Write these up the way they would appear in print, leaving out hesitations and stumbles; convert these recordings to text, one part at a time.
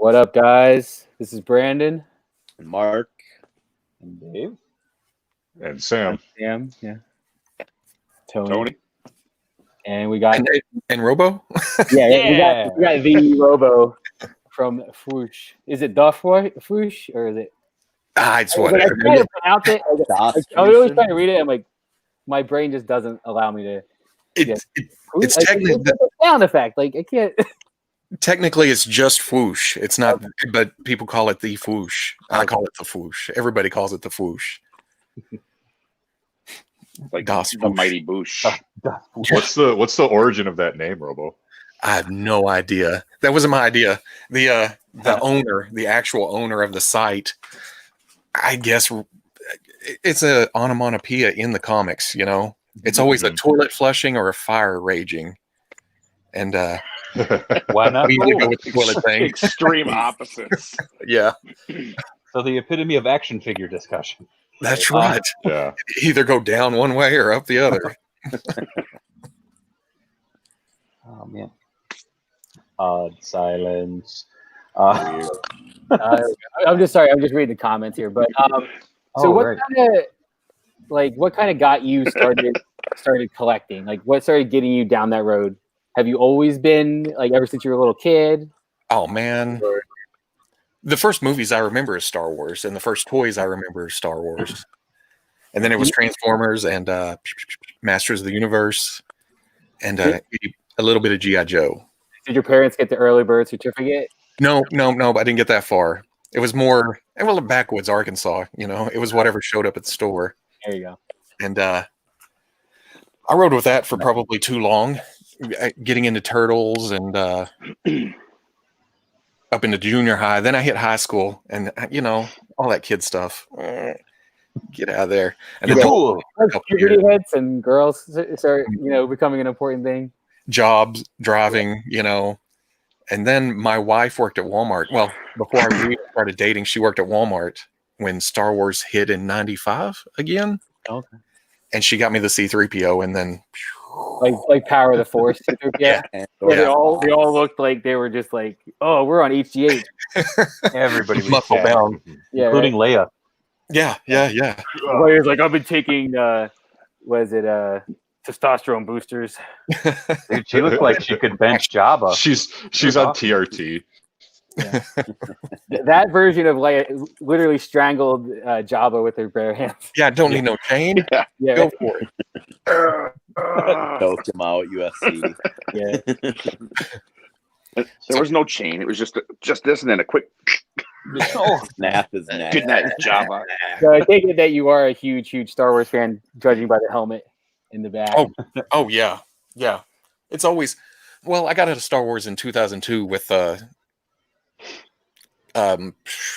What up, guys? This is Brandon And Mark. And Dave. And Sam. Sam, yeah. Tony. And we got and Robo. yeah. We got the Robo from Foosh. Is it the Foosh or is it? It's whatever. I try to pronounce it. I was always trying to read it. I'm like, my brain just doesn't allow me to. It's technically a sound effect. Like I can't. Technically, it's just Foosh. It's not, but people call it the Foosh. I call it the Foosh. Everybody calls it the Foosh. Like Das the Foosh. mighty Boosh. What's the origin of that name, Robo? I have no idea. That wasn't my idea. The owner, the actual owner of the site, I guess it's a onomatopoeia in the comics. You know, it's always a toilet flushing or a fire raging, and why not? we need to go with the toilet thing. Extreme opposites. Yeah, So the epitome of action figure discussion. that's right. Yeah. Either go down one way or up the other. Oh man. Silence. I'm just sorry. I'm just reading the comments here, but so what kind of got you started collecting? Like, what started getting you down that road? Have you always been like ever since you were a little kid? Oh man. The first movies I remember is Star Wars, and the first toys I remember is Star Wars. And then it was Transformers and Masters of the Universe, and a little bit of G.I. Joe. Did your parents get the early bird certificate? No, I didn't get that far. It was more, backwoods Arkansas, you know. It was whatever showed up at the store. There you go. And I rode with that for probably too long, getting into Turtles and up into junior high. Then I hit high school, and you know, all that kid stuff. Get out of there. And puberty hits and girls start, becoming an important thing. Jobs, driving, you know. And then my wife worked at Walmart. Well, before I really started dating, she worked at Walmart when Star Wars hit in '95 again. Okay. And she got me the C-3PO, and then like Power of the Force. Yeah. They all looked like they were just like, oh, we're on HGH. Everybody was muscle bound, including Leia. Yeah. Leia's like, I've been taking testosterone boosters. Dude, she looked like she could bench Jabba. She's on TRT. Yeah. That version of Leia literally strangled Jabba with her bare hands. Yeah, don't need no chain. Yeah. Go for it. Choked him out, USC. Yeah. There was no chain. It was just this and then a quick Snap his neck. good night, Jabba. So I take it that you are a huge Star Wars fan, judging by the helmet in the back. Oh yeah. It's always. Well, I got into Star Wars in 2002 with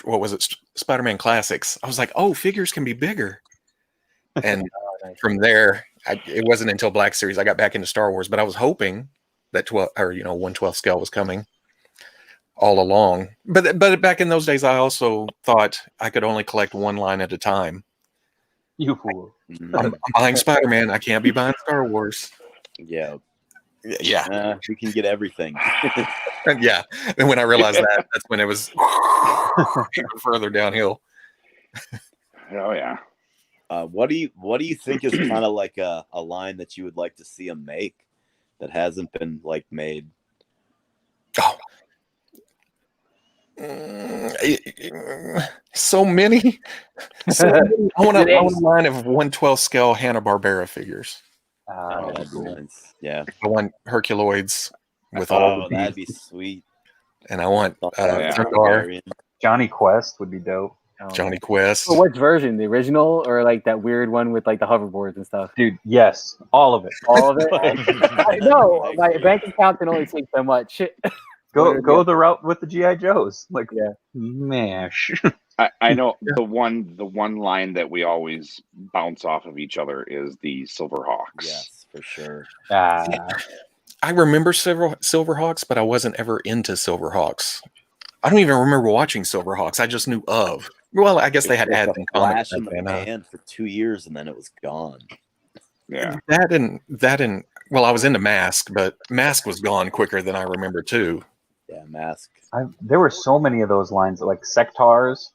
what was it? Spider-Man Classics. I was like, oh, figures can be bigger. And from there, it wasn't until Black Series I got back into Star Wars. But I was hoping that 1/12 scale was coming all along. But back in those days, I also thought I could only collect one line at a time. You fool. I'm buying Spider-Man. I can't be buying Star Wars. Yeah. Yeah. We can get everything. Yeah. And when I realized that's when it was even further downhill. Oh yeah. What do you think is kind of like a line that you would like to see them make that hasn't been like made? Oh. So many. I want a line of 1/12 scale Hanna-Barbera figures. That'd be nice. Yeah. I want Herculoids with all the that'd be sweet. And I want Johnny Quest would be dope. Johnny Quest. Well, which version? The original or like that weird one with like the hoverboards and stuff? Dude, yes. All of it. All of it? I know. My bank account can only take so much. Go the route with the G.I. Joes. Like, yeah. Mash. I know the one line that we always bounce off of each other is the Silverhawks. Yes, for sure. I remember Silverhawks, but I wasn't ever into Silverhawks. I don't even remember watching Silverhawks. I just knew of. Well, I guess they had ads in comics. Flash in the pan for 2 years, and then it was gone. Yeah. That and well, I was into Mask, but Mask was gone quicker than I remember too. Yeah, Mask. There were so many of those lines, like sectars,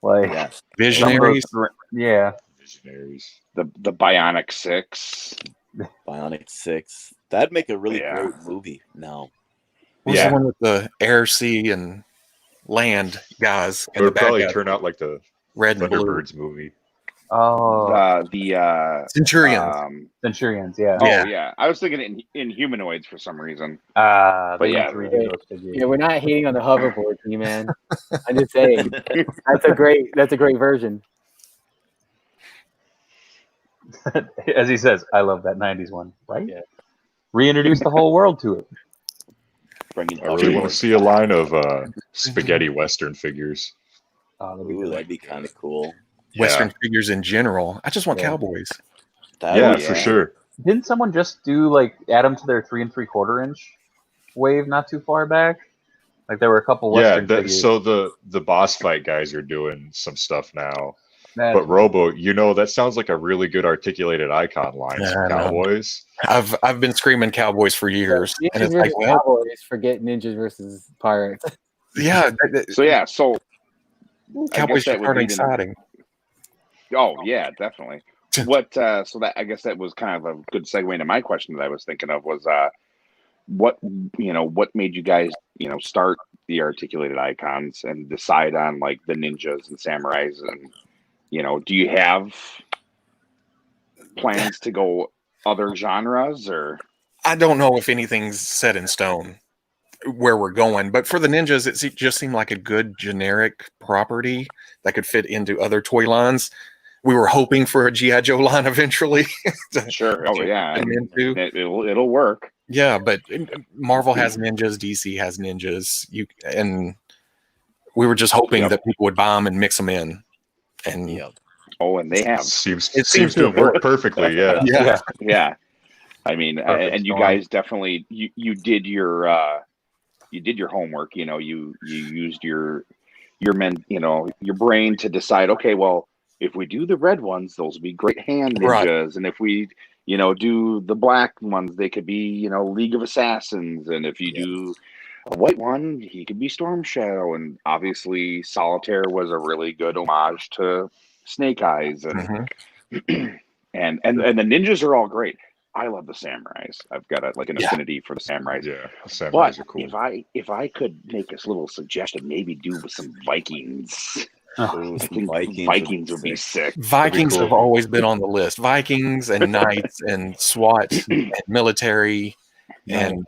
like Yes. Visionaries. Yeah. Visionaries. The Bionic Six. Bionic 6. That'd make a really Yeah. great movie. No. What was Yeah. the one with the air, sea, and land guys? It And the would bad probably guys turn out like the red and blue. Thunderbirds movie. Oh, The Centurions. Centurions, yeah. Yeah. Oh yeah, I was thinking in humanoids for some reason. They But yeah. need to redo those figures. Yeah, we're not hating on the hoverboard, man. I'm just saying that's a great version. As he says, I love that 90s one, right? Yeah. Reintroduce the whole world to it. Bringing I really want to see a line of spaghetti Western figures. Ooh, that'd be kind of cool. Western figures in general. I just want cowboys. That would- For sure. Didn't someone just do add them to their 3 3/4 inch wave not too far back? Like there were a couple Western figures. So the boss fight guys are doing some stuff now. That's But Robo, that sounds like a really good articulated icon line. Yeah, Some I know. cowboys. I've been screaming cowboys for years, and Ninjas it's like, versus well, Cowboys, forget ninjas versus pirates. yeah, So cowboys that are would starting be the- exciting. Oh yeah, definitely. What so that I guess that was kind of a good segue into my question that I was thinking of was what made you guys start the articulated icons and decide on like the ninjas and samurais, and do you have plans to go other genres, or I don't know if anything's set in stone where we're going, but for the ninjas, it just seemed like a good generic property that could fit into other toy lines. We were hoping for a G.I. Joe line eventually. sure? Oh yeah, Get into. it'll work. Yeah, but Marvel has ninjas, DC has ninjas. And we were just hoping that people would buy them and mix them in. And and they have. Seems seems to have worked perfectly. Yeah. Yeah. I mean, Perfect and you storm. guys definitely you did your homework. You used your your brain to decide. Okay, well, if we do the red ones, those will be great hand ninjas, and if we do the black ones, they could be League of Assassins, and if you do a white one, he could be Storm Shadow, and obviously Solitaire was a really good homage to Snake Eyes, and and the ninjas are all great. I love the samurais. I've got an affinity for the samurais. Yeah, samurais But are cool. if I could make a little suggestion, maybe do with some Vikings. Ooh, I some think Vikings would be sick. Vikings cool. have always been on the list. Vikings and knights and SWAT and military. And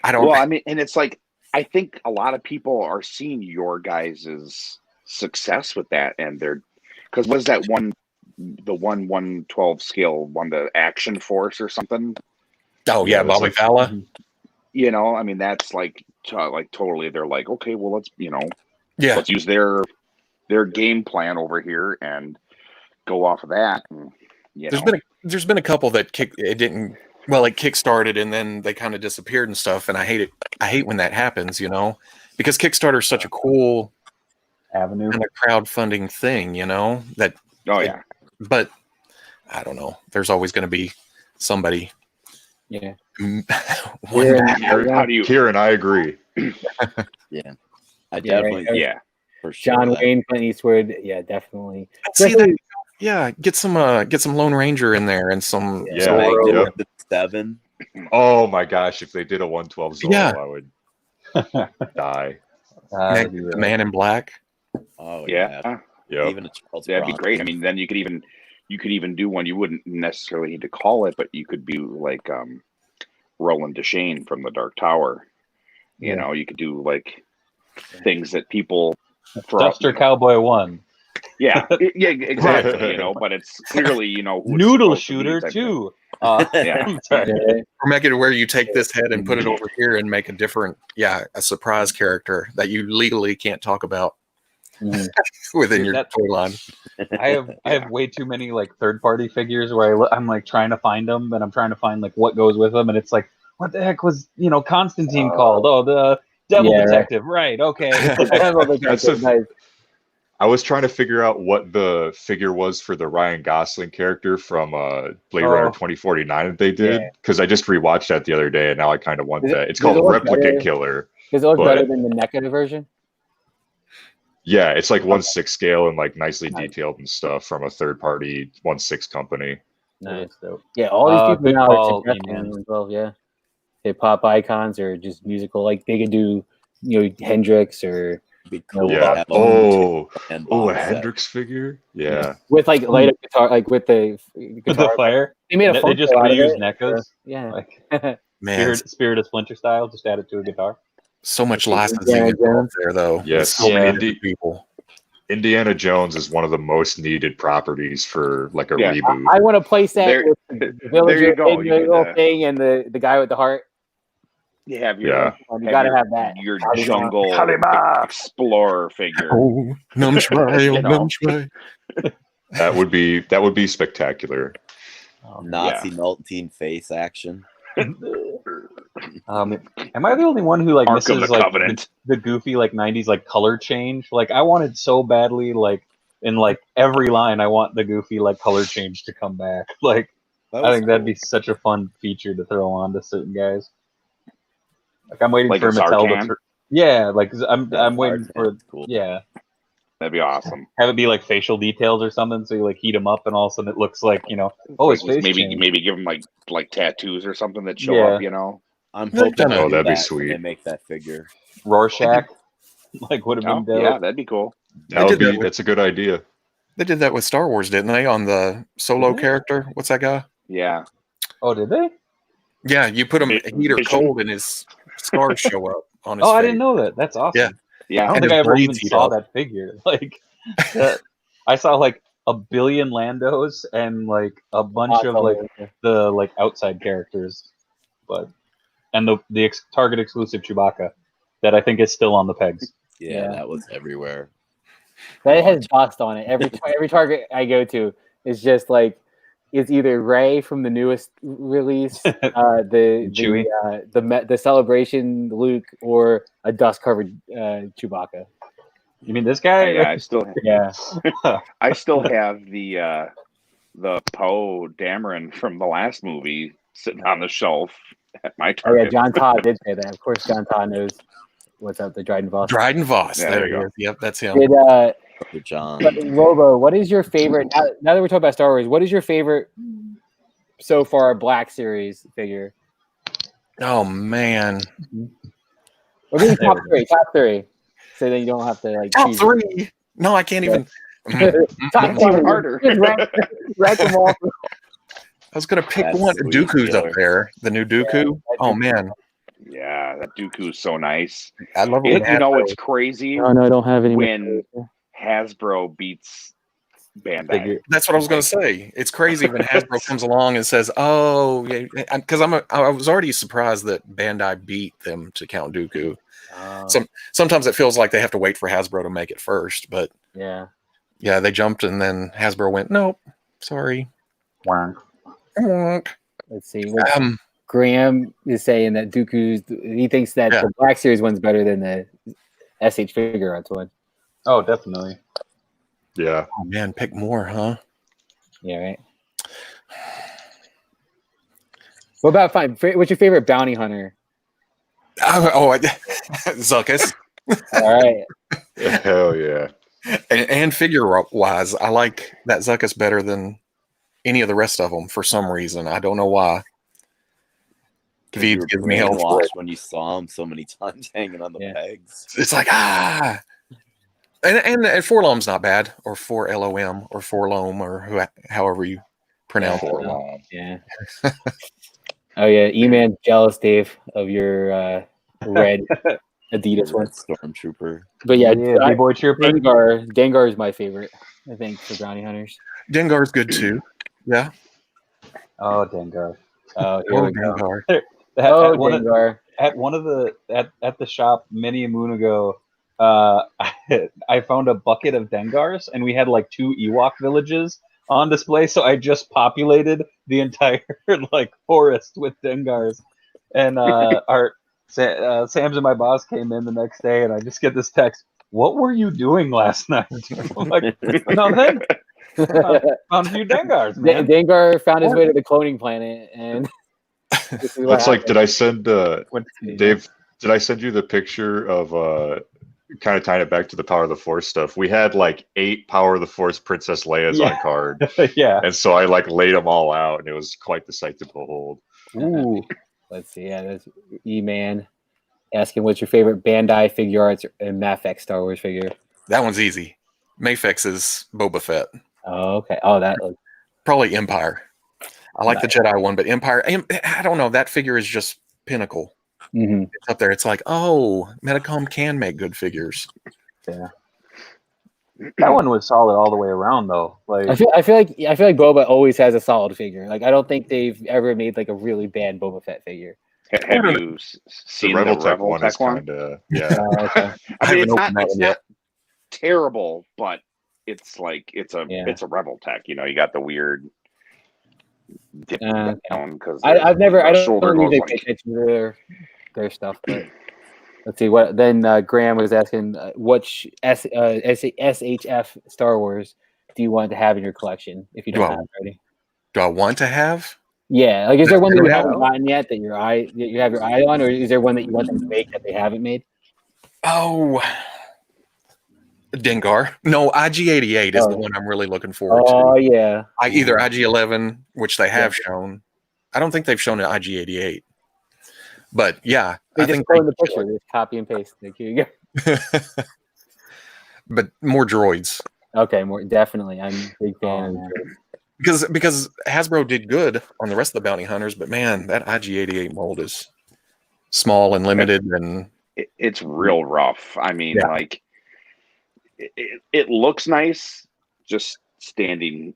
I don't. Well, I mean, and it's like I think a lot of people are seeing your guys' success with that, and they're because was that the 1/112 scale one, the Action Force or something? Oh yeah, Bobby Falla. I mean, that's like totally. They're like, okay, well, let's let's use their game plan over here and go off of that. And, there's been a couple that kickstarted and then they kind of disappeared and stuff, and I hate it. I hate when that happens, because Kickstarter is such a cool avenue and a crowdfunding thing, that. Oh yeah. But I don't know. There's always going to be somebody. Yeah. How do you? Kieran, I agree. Yeah. I definitely. Yeah. For sure. John Wayne, Clint Eastwood, yeah, definitely. See that? Yeah, get some Lone Ranger in there and some. The 7. Oh my gosh! If they did a 112 Zorro, Yeah. I would die. The Man in Black. Oh Yeah. Yeah. Even a Charles That'd be Bronson. great. I mean, then you could even do one. You wouldn't necessarily need to call it, but you could be like Roland Deschain from the Dark Tower. You could do like things that people Duster Cowboy 1. Yeah, exactly. But it's clearly who it's Noodle supposed to be Shooter type 2. Yeah. Or make it where you take this head and put it over here and make a different, a surprise character that you legally can't talk about within your toy line. I have way too many third-party figures where I'm trying to find them, and I'm trying to find what goes with them, and it's like, what the heck was Constantine called? Oh, the Devil Detective, right? Okay. I was trying to figure out what the figure was for the Ryan Gosling character from Blade Runner 2049 that they did, because I just rewatched that the other day, and now I kind of want that. It's called Replicant Killer. Does it look But- better than the NECA version? Yeah, it's like 1/6 scale and like nicely detailed and stuff from a third party 1/6 company. Nice. Dope. Yeah, all these people good now call, are suggesting E-Man. as well. Yeah, hip hop icons or just musical. Like they could do, Hendrix or Be cool. Yeah. to Yeah. have a Oh, and a box set. Hendrix figure. Yeah. with like light up guitar, like with the With guitar. the fire. They made a They funk just out of reused it. NECAs. Yeah. Like Man, Spirit of Splinter style, just add it to a guitar. so much Indiana licensing involved Jones. there, though. Yes. With so many Yeah. different people. Indiana Jones is one of the most needed properties for like a Yeah. reboot. I want a playset There- with the villager you go. and You the get little the- thing and the guy with the heart. You have your Yeah. You gotta have that. your Kalima. jungle Kalima. explorer figure. Oh, num try, You know. num try. That would be spectacular. Nazi melting face action. Am I the only one who like Ark of misses the like Covenant. the goofy like 90s like color change? Like I wanted so badly like in like every line I want the goofy like color change to come back. Like That I was think that'd cool. be such a fun feature to throw on to certain guys. Like I'm waiting Like for a Mattel Zartan? to yeah, like I'm Yeah, waiting Zartan. for Cool. yeah. That'd be awesome. Have it be like facial details or something, so you like heat them up, and all of a sudden it looks like oh his face changed. maybe give them like tattoos or something that show Yeah. up. You know. I'm They've hoping done they it. do Oh, that'd be that when sweet. They make that figure. Rorschach, like would have Oh, been dope. yeah, that'd be cool. That would did that be with- that's a good idea. They did that with Star Wars, didn't they? On the Solo Did they? character. What's that guy? Yeah. Oh, did they? Yeah, you put him heat or Vision. cold, and his scars show up on his Oh, face. I didn't know that. That's awesome. Yeah. Yeah. I don't And think I his ever blades even heat saw up. that figure. Like, I saw like a billion Landos and like a bunch of like the like outside characters, and the Target exclusive Chewbacca that I think is still on the pegs. Yeah, Yeah. that was everywhere. That has dust on it. Every Target I go to is just like it's either Ray from the newest release, Chewie. the celebration Luke, or a dust covered Chewbacca. You mean this guy? Yeah, I still Yeah, have the Poe Dameron from the last movie sitting on the shelf at my oh yeah. Target. John Todd did say that. Of course, John Todd knows what's up. The Dryden Voss. Dryden Voss. Yeah, there there he you go. is. Yep, that's him. Did Brother John. Robo? What is your favorite? Now that we're talking about Star Wars, what is your favorite so far Black Series figure? Oh man, Or maybe top three. Top three. So then you don't have to like top choose. three. No, I can't even. Top It's even three. harder. Just rank them all. I was gonna pick That's one. sweet, Dooku's up Taylor. there. The new Dooku. Oh man, Yeah, that Dooku's so nice. I love it. You know, it's crazy No, I don't have any. when Hasbro beats Bandai. That's what I was going to say. It's crazy when Hasbro comes along and says, "Oh, because I was already surprised that Bandai beat them to Count Dooku." Sometimes it feels like they have to wait for Hasbro to make it first, but Yeah. yeah, they jumped and then Hasbro went, "Nope, sorry." Wonk. Let's see. Graham is saying that Dooku's. He thinks that Yeah. the Black Series one's better than the SH Figure Arts one. Oh, definitely. Yeah. Oh man, pick more, huh? Yeah, right. What about what's your favorite bounty hunter? Zuckus. All right. Hell yeah. And figure wise, I like that Zuckus better than any of the rest of them for some reason. I don't know why. You were gives me hell for brainwashed it. when you saw him so many times hanging on the Yeah. pegs. It's like and Forlom's not bad, or 4LOM, or Forlom, or however you pronounce it. Yeah. Oh yeah, E-Man jealous, Dave, of your red Adidas one. Red Stormtrooper. But yeah, B-Boy Trooper. Dengar is my favorite, I think, for bounty hunters. Dengar's good too. Yeah. Oh, Dengar. Oh, here we go. Dengar. Oh, At one of- Dengar. at one of the at the shop many a moon ago, I found a bucket of Dengars, and we had like 2 Ewok villages on display. So I just populated the entire like forest with Dengars, and Sam's and my boss came in the next day, and I just get this text: "What were you doing last night?" I'm like, nothing. Found a few Dengars, man. Dengar found his way to the cloning planet, and this is what That's like, happened. did I send What- Dave Did I send you the picture of kind of tying it back to the Power of the Force stuff? We had like 8 Power of the Force Princess Leia's on card. Yeah. And so I like laid them all out, and it was quite the sight to behold. Ooh. Let's see. Yeah, there's E-Man asking what's your favorite Bandai figure arts and Mafex Star Wars figure. That one's easy. Mafex is Boba Fett. Oh, okay. Oh, that looks Probably Empire. I like the Jedi one, but Empire, I don't know. That figure is just pinnacle. mm-hmm. It's up there. It's like, oh, Medicom can make good figures. Yeah. That one was solid all the way around, though. Like I feel like Boba always has a solid figure. Like I don't think they've ever made like a really bad Boba Fett figure. Have you seen The the Revoltech one is one? kind of yeah. Okay. I mean, haven't it's opened that one not yet. terrible, but it's like it's a Revoltech. You know, you got the weird dip down because I don't shoulder usually goes pay attention to their stuff, but let's see what then. Graham was asking, which SHF Star Wars do you want to have in your collection if you don't have it already? Do I want to have? Yeah, like is there one that you Yeah. haven't gotten yet that you have your eye on, or is there one that you want them to make that they haven't made? Oh, Dengar. No, IG-88 is the one I'm really looking forward to. Oh yeah. Either IG-11, which they have shown. I don't think they've shown an IG-88. But yeah, They I just think throw in the picture, just copy and paste. Like, here you go. But more droids. Okay, more definitely. I'm a big fan of that. Because Hasbro did good on the rest of the bounty hunters, but man, that IG-88 mold is small and limited, and it's real rough. I mean, like it looks nice, just standing,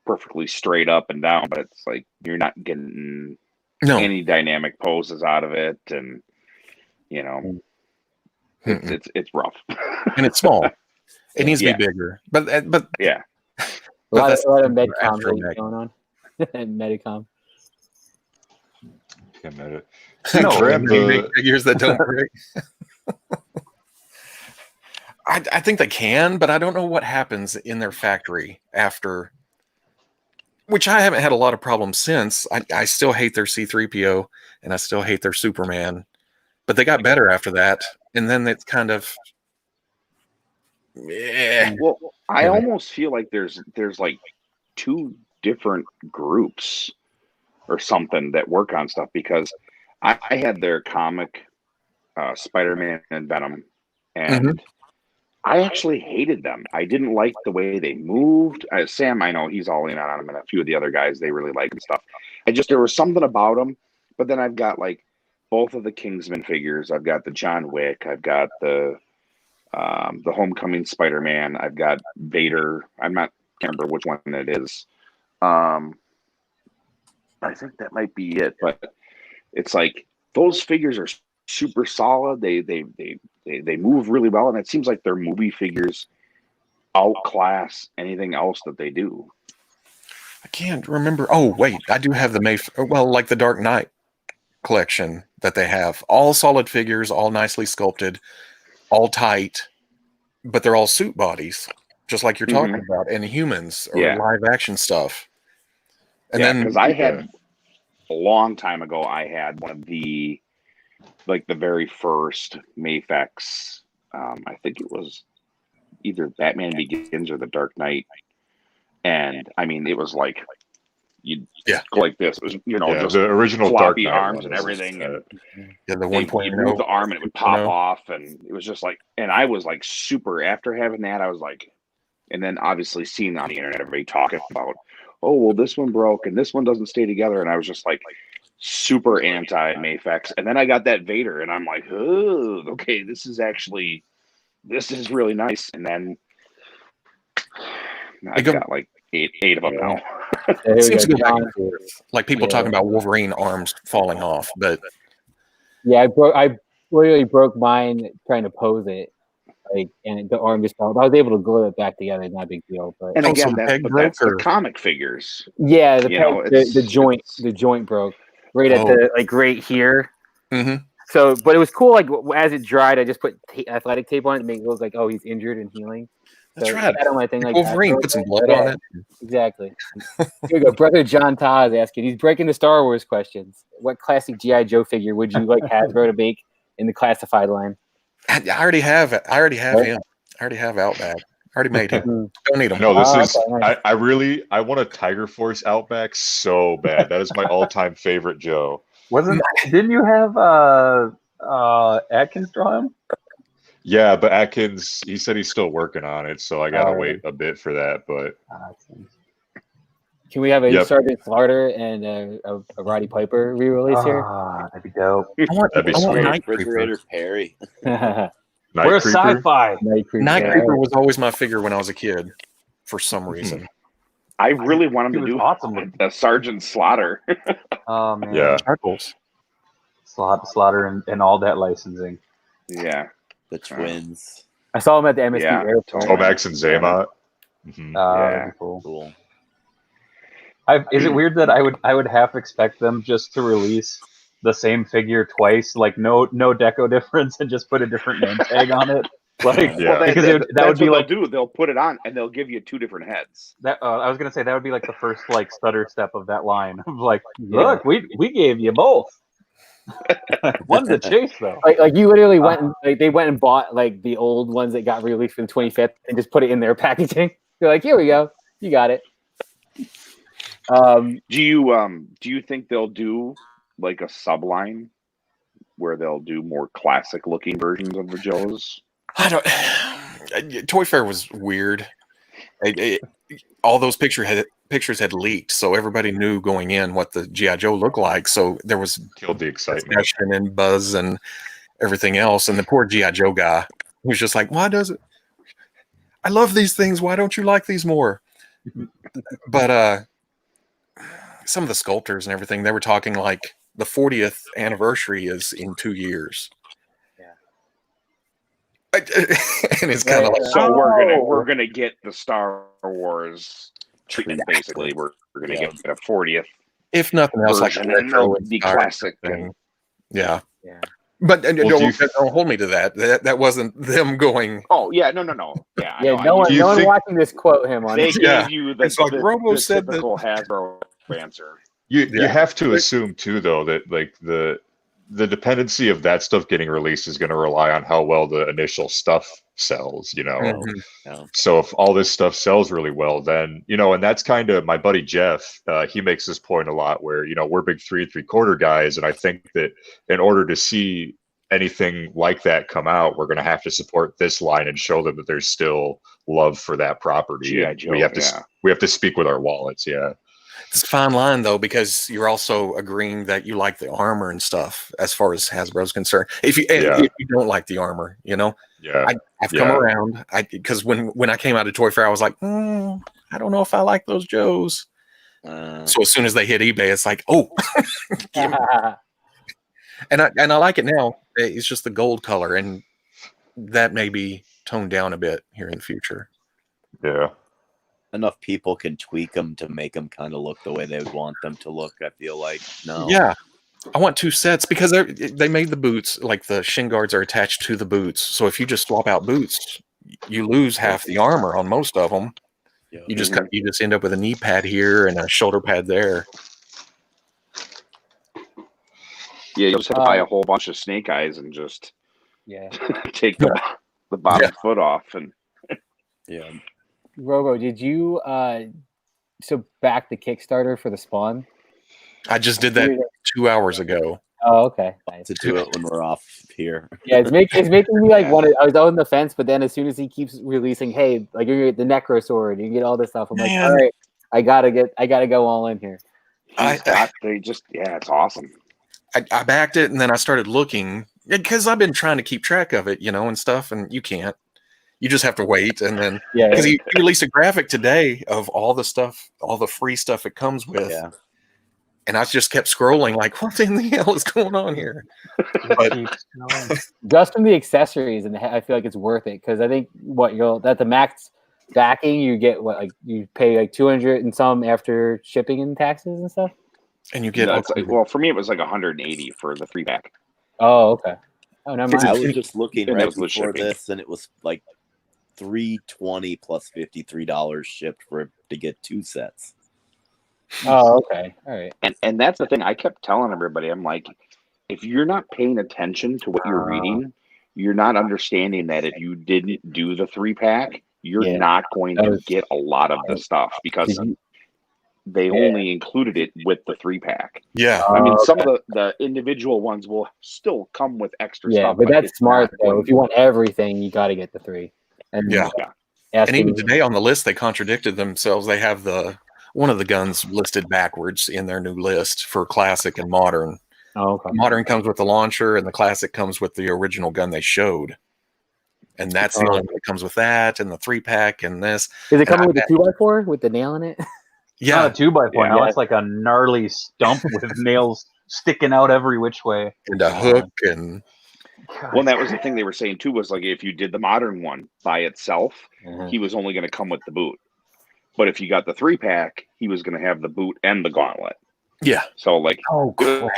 perfectly straight up and down, but it's like you're not getting any dynamic poses out of it, and it's rough, and it's small. It needs to be bigger, but yeah. A lot of Medicom going on. Medicom. No, figures that don't break. I think they can, but I don't know what happens in their factory after. Which I haven't had a lot of problems since. I still hate their C-3PO, and I still hate their Superman, but they got better after that, and then it's kind of. Yeah. Well, I almost feel like there's like 2 different groups or something that work on stuff, because I had their comic Spider-Man and Venom, and I actually hated them. I didn't like the way they moved. Sam, I know he's all in on them, and a few of the other guys they really like and stuff. There was something about them. But then I've got like both of the Kingsman figures. I've got the John Wick. I've got the Homecoming Spider-Man. I've got Vader. Can't remember which one it is. I think that might be it. But it's like those figures are super solid. They move really well, and it seems like their movie figures outclass anything else that they do. I can't remember. Oh wait, I do have like the Dark Knight collection that they have. All solid figures, all nicely sculpted, all tight, but they're all suit bodies, just like you're talking about, and humans or live action stuff. And then because I had a long time ago, I had one of the very first Mafex. I think it was either Batman Begins or The Dark Knight, and I mean it was like you go like this. It was just the original floppy Dark Knight arms and everything, and the 1.0. You move the arm and it would pop off, and it was just like. And I was like super after having that. I was like, and then obviously seeing on the internet everybody talking about, oh well, this one broke and this one doesn't stay together, and I was just like super anti Mafex. And then I got that Vader, and I'm like, oh, okay, this is really nice. And then I've got like eight of them now. It seems to go back and forth. Like people talking about Wolverine arms falling off, but I literally broke mine trying to pose it, and the arm just fell. I was able to glue it back together, not a big deal. But and again, that's the comic figures. Yeah, the joint broke right at the right here. Mm-hmm. So, but it was cool. Like as it dried, I just put athletic tape on it to make it look like he's injured and healing. That's right. I don't want anything like Wolverine, put some blood on it. Exactly. Here we go. Brother John Todd is asking. He's breaking the Star Wars questions. What classic GI Joe figure would you like Hasbro to make in the classified line. I already have it. I already have Right. him. I already have Outback. I already made him. Don't need him. No, this is. Okay, nice. I want a Tiger Force Outback so bad. That is my all-time favorite Joe. Didn't you have Atkins draw him? Yeah, but Atkins, he said he's still working on it, so I gotta wait a bit for that. But Can we have a Sergeant Slaughter and a Roddy Piper re-release here? That'd be dope. that'd be sweet. Night Refrigerator Perry. Night We're Creeper. sci-fi. Night Creeper was always my figure when I was a kid, for some reason. I really want him He to was do awesome. a Sergeant Slaughter. Oh man, Yeah. Charcoals. Slaughter and all that licensing. Yeah. The twins. I saw him at the MSP Yeah, airport. Tomax and Zaymot. Mhm. That'd be cool. Cool. Is it weird that I would half expect them just to release the same figure twice, like no deco difference, and just put a different name tag on it? Like, Yeah. because that would be like they'll do. They'll put it on and they'll give you 2 different heads. that. I was gonna say that would be like the first like stutter step of that line of like, look, we gave you both. One to chase though. Like you literally went and they went and bought like the old ones that got released for the 25th and just put it in their packaging. They're like, here we go, you got it. Do you think they'll do like a subline where they'll do more classic looking versions of the Joes? I don't. Toy Fair was weird. All those pictures had leaked, so everybody knew going in what the G.I. Joe looked like. So there was Killed the excitement. discussion and buzz and everything else. And the poor G.I. Joe guy was just like, "Why does it? I love these things. Why don't you like these more?" But some of the sculptors and everything, they were talking like the 40th anniversary is in 2 years. And it's kind of like, So we're gonna get the Star Wars treatment. Basically, we're gonna get a 40th, if nothing else, like a version and retro the classic thing. Yeah. Yeah. But Well, don't hold me to that. That wasn't them going. Oh yeah, no. Yeah, I know. No one Do you think- watching this quote him on They it. gave you the, It's like Robo the said that- typical Hasbro answer. You have to assume too, though, that like the dependency of that stuff getting released is going to rely on how well the initial stuff sells. Mhm. So if all this stuff sells really well, then and that's kind of my buddy Jeff. He makes this point a lot, where we're big 3 3/4 guys, and I think that in order to see anything like that come out, we're going to have to support this line and show them that there's still love for that property. G.I. Joe, we have to speak with our wallets. Yeah. It's a fine line though, because you're also agreeing that you like the armor and stuff, as far as Hasbro's concerned. If you don't like the armor, Yeah. I've come around. Because when I came out of Toy Fair, I was like, I don't know if I like those Joes. So as soon as they hit eBay, it's like, oh, and I like it now. It's just the gold color, and that may be toned down a bit here in the future. Yeah. Enough people can tweak them to make them kind of look the way they would want them to look. I feel like Yeah, I want 2 sets because they made the boots, like the shin guards are attached to the boots. So if you just swap out boots, you lose half the armor on most of them. Yeah. You just end up with a knee pad here and a shoulder pad there. Yeah, you'll just have to buy a whole bunch of Snake Eyes and just take the bottom foot off. And Yeah. Robo, did you back the Kickstarter for the Spawn? I just did that 2 hours ago. Oh, okay. Nice. To do it when we're off here. Yeah, it's making me like want to. I was on the fence, but then as soon as he keeps releasing, hey, like you get the Necro Sword, you get all this stuff. I'm like, all right, I gotta go all in here. It's awesome. I backed it, and then I started looking because I've been trying to keep track of it, and stuff, and you can't. You just have to wait, and then because he released a graphic today of all the stuff, all the free stuff it comes with. Yeah. And I just kept scrolling, like, what in the hell is going on here? But just from the accessories, and I feel like it's worth it because I think at the max backing you get you pay like 200 and some after shipping and taxes and stuff. And you get for me it was like 180 for the 3-pack. Oh, okay. Oh, never mind. I was just looking right before shipping. this, and it was like $320 plus $53 shipped to get 2 sets. Oh, okay. All right. And that's the thing. I kept telling everybody, I'm like, if you're not paying attention to what you're reading, you're not understanding that if you didn't do the 3-pack, you're not going to get a lot of the stuff because they only included it with the 3-pack. Yeah. I mean, some of the individual ones will still come with extra stuff. But that's smart though. If you want everything, you got to get the 3. And and even today on the list, they contradicted themselves. They have one of the guns listed backwards in their new list for classic and modern. Oh, okay. Modern comes with the launcher, and the classic comes with the original gun they showed. And that's the only one that comes with that, and the 3-pack, and this. Is it coming with the 2x4 with the nail in it? Yeah, not a 2x4 now. It's like a gnarly stump with nails sticking out every which way, and a hook. And well, that was the thing they were saying too. Was like if you did the modern one by itself, he was only going to come with the boot. But if you got the 3-pack, he was going to have the boot and the gauntlet. Yeah. So like, oh crap!